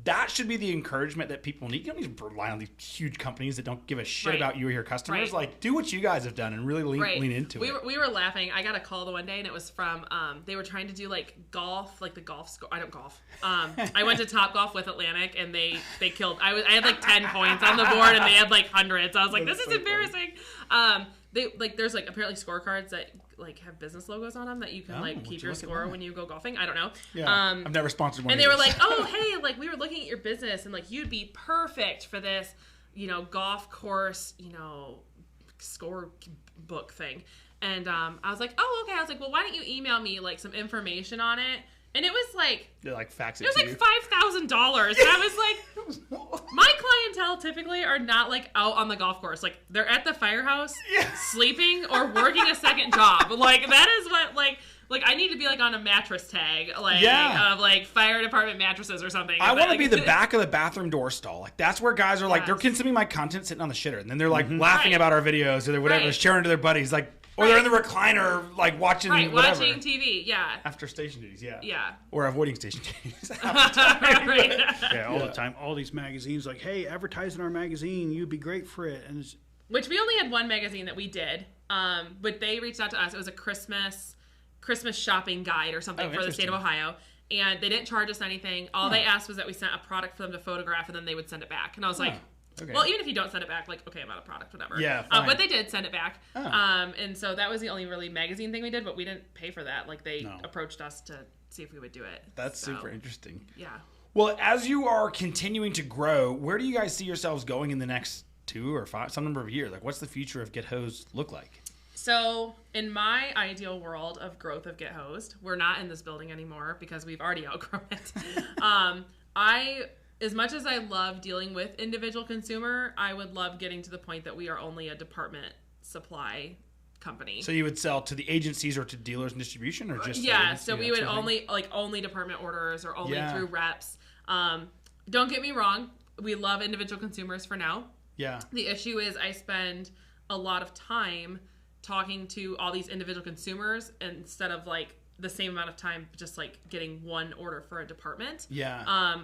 S2: that should be the encouragement that people need. You don't need to rely on these huge companies that don't give a shit
S3: Right.
S2: about you or your customers.
S3: Right.
S2: Like, do what you guys have done and really lean into it.
S3: We were laughing. I got a call the one day, and it was from they were trying to do like golf, like the golf score. I don't golf. I went to Top Golf with Atlantic, and they killed. I had like 10 points on the board, and they had like hundreds. I was like, this is embarrassing. They like there's like apparently scorecards that like have business logos on them that you can like keep your score when you go golfing. I don't know.
S2: Yeah, I've never sponsored one.
S3: And they were like, oh hey, like we were looking at your business and like you'd be perfect for this, golf course, score book thing. And I was like, oh okay. I was like, well, why don't you email me like some information on it? And it was like,
S2: they like fax it.
S3: It was
S2: to
S3: like
S2: you.
S3: $5,000, and I was like, my clientele typically are not like out on the golf course. Like they're at the firehouse, sleeping or working a second job. Like that is what like I need to be like on a mattress tag, like of like fire department mattresses or something.
S2: I want to be the back of the bathroom door stall. Like that's where guys are like they're consuming my content sitting on the shitter, and then they're like laughing about our videos or they're whatever, sharing to their buddies, like. Or they're in the recliner, like watching whatever.
S3: Watching TV,
S2: After station duties,
S3: Yeah.
S2: Or avoiding station duties.
S3: Right.
S1: Yeah, all the time. All these magazines, like, hey, advertise in our magazine. You'd be great for it. And
S3: which we only had one magazine that we did, but they reached out to us. It was a Christmas shopping guide or something for the state of Ohio. And they didn't charge us anything. All they asked was that we sent a product for them to photograph, and then they would send it back. And I was like... Okay. Well, even if you don't send it back, like, okay, I'm out of product, whatever.
S2: Yeah, fine.
S3: But they did send it back. And so that was the only really magazine thing we did, but we didn't pay for that. Like, they approached us to see if we would do it.
S2: That's super interesting.
S3: Yeah.
S2: Well, as you are continuing to grow, where do you guys see yourselves going in the next 2 or 5, some number of years? Like, what's the future of Get Hosed look like?
S3: So, in my ideal world of growth of Get Hosed, we're not in this building anymore because we've already outgrown it. As much as I love dealing with individual consumer, I would love getting to the point that we are only a department supply company.
S2: So you would sell to the agencies or to dealers and distribution, or just
S3: so we would only department orders or only through reps. Don't get me wrong, we love individual consumers for now.
S2: Yeah.
S3: The issue is I spend a lot of time talking to all these individual consumers instead of like the same amount of time just like getting one order for a department.
S2: Yeah.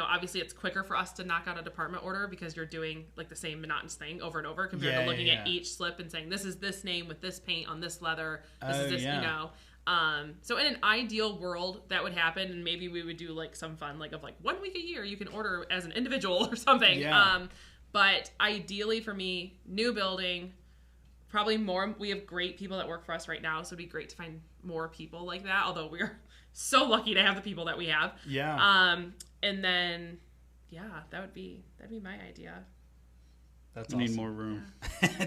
S3: Obviously it's quicker for us to knock out a department order because you're doing like the same monotonous thing over and over compared to looking at each slip and saying, this is this name with this paint on this leather. This is this, So in an ideal world that would happen, and maybe we would do like some fun, like of like 1 week a year, you can order as an individual or something.
S2: Yeah.
S3: But ideally for me, new building, probably more. We have great people that work for us right now. So it'd be great to find more people like that. Although we're so lucky to have the people that we have.
S2: Yeah.
S3: And then, that'd be my idea.
S2: That's
S1: we
S2: awesome.
S1: need more room.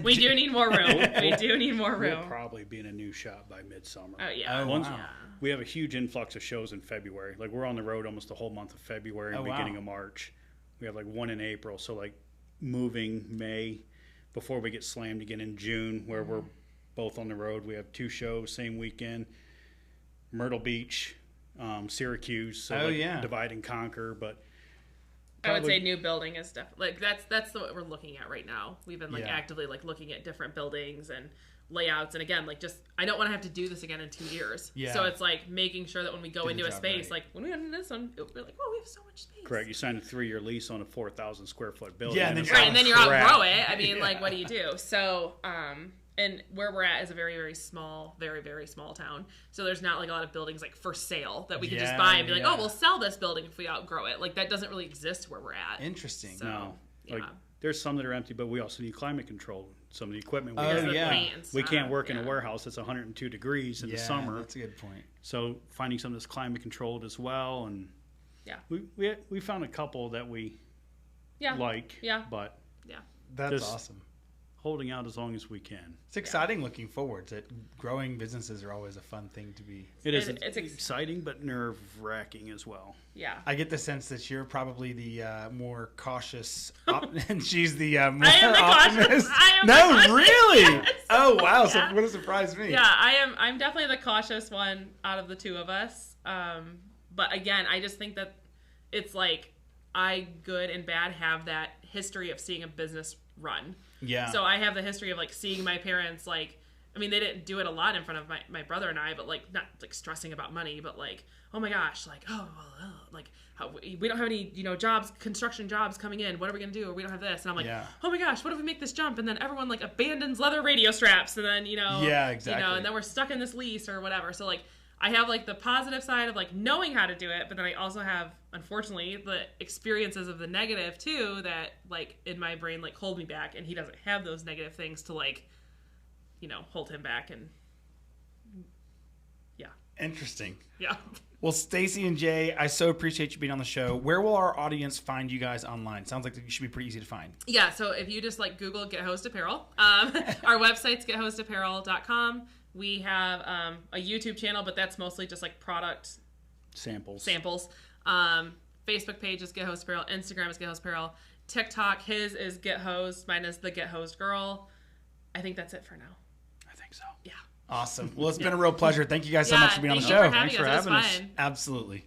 S3: We do need more room. We do need more room.
S1: We'll probably be in a new shop by midsummer.
S3: Oh yeah.
S1: We have a huge influx of shows in February. Like we're on the road almost the whole month of February and beginning of March. We have like one in April. So like moving May before we get slammed again in June, where we're both on the road. We have 2 shows same weekend. Myrtle Beach. Syracuse, so divide and conquer, but
S3: I would say new building is definitely like that's what we're looking at right now. We've been like actively like looking at different buildings and layouts, and again, like just I don't want to have to do this again in 2 years. Yeah. So it's like making sure that when we go into a space, like when we went into this one, we're like, oh, we have so much space.
S1: Correct. You signed a 3-year lease on a 4,000 square foot building.
S2: Yeah,
S3: and then you outgrow it. I mean, like, what do you do? So, and where we're at is a very, very small, very, very small town. So there's not like a lot of buildings like for sale that we could just buy and be like, oh, we'll sell this building if we outgrow it. Like that doesn't really exist where we're at.
S2: Interesting.
S1: So, like there's some that are empty, but we also need climate control. Some of the equipment.
S3: We
S1: can't work in a warehouse that's 102 degrees in the summer.
S2: That's a good point.
S1: So finding something that's climate controlled as well, and we found a couple that we like.
S3: Yeah.
S1: But
S2: that's awesome.
S1: Holding out as long as we can.
S2: It's exciting looking forward. Growing businesses are always a fun thing to be.
S1: It is. It's exciting, but nerve-wracking as well.
S3: Yeah.
S2: I get the sense that you're probably the more cautious, and she's the more
S3: I am the
S2: optimist.
S3: cautious.
S2: Really?
S3: Yes.
S2: Oh wow! So what a surprise me.
S3: Yeah, I am. I'm definitely the cautious one out of the 2 of us. But again, I just think that it's like I, good and bad, have that history of seeing a business run.
S2: Yeah.
S3: So I have the history of like seeing my parents, like, I mean, they didn't do it a lot in front of my brother and I, but like not like stressing about money, but like, oh my gosh, like, like how, we don't have any, jobs, construction jobs coming in. What are we going to do? Or we don't have this. And I'm like, oh my gosh, what if we make this jump? And then everyone like abandons leather radio straps. And then,
S2: yeah, exactly.
S3: And then we're stuck in this lease or whatever. So like, I have like the positive side of like knowing how to do it, but then I also have, unfortunately, the experiences of the negative too, that like in my brain, like hold me back. And he doesn't have those negative things to like, hold him back. And yeah.
S2: Interesting.
S3: Yeah.
S2: Well, Staci and Jay, I so appreciate you being on the show. Where will our audience find you guys online? Sounds like you should be pretty easy to find.
S3: Yeah, so if you just like Google Get Hosed Apparel, our website's gethosedapparel.com. We have a YouTube channel, but that's mostly just like product
S1: samples.
S3: Facebook page is Get Hosed Apparel. Instagram is Get Hosed Apparel. TikTok, his is Get Hosed. Mine is the Get Hosed Girl. I think that's it for now.
S1: I think so.
S3: Yeah.
S2: Awesome. Well, it's been a real pleasure. Thank you guys so much for being on the show.
S3: Thanks for having us.
S2: Absolutely.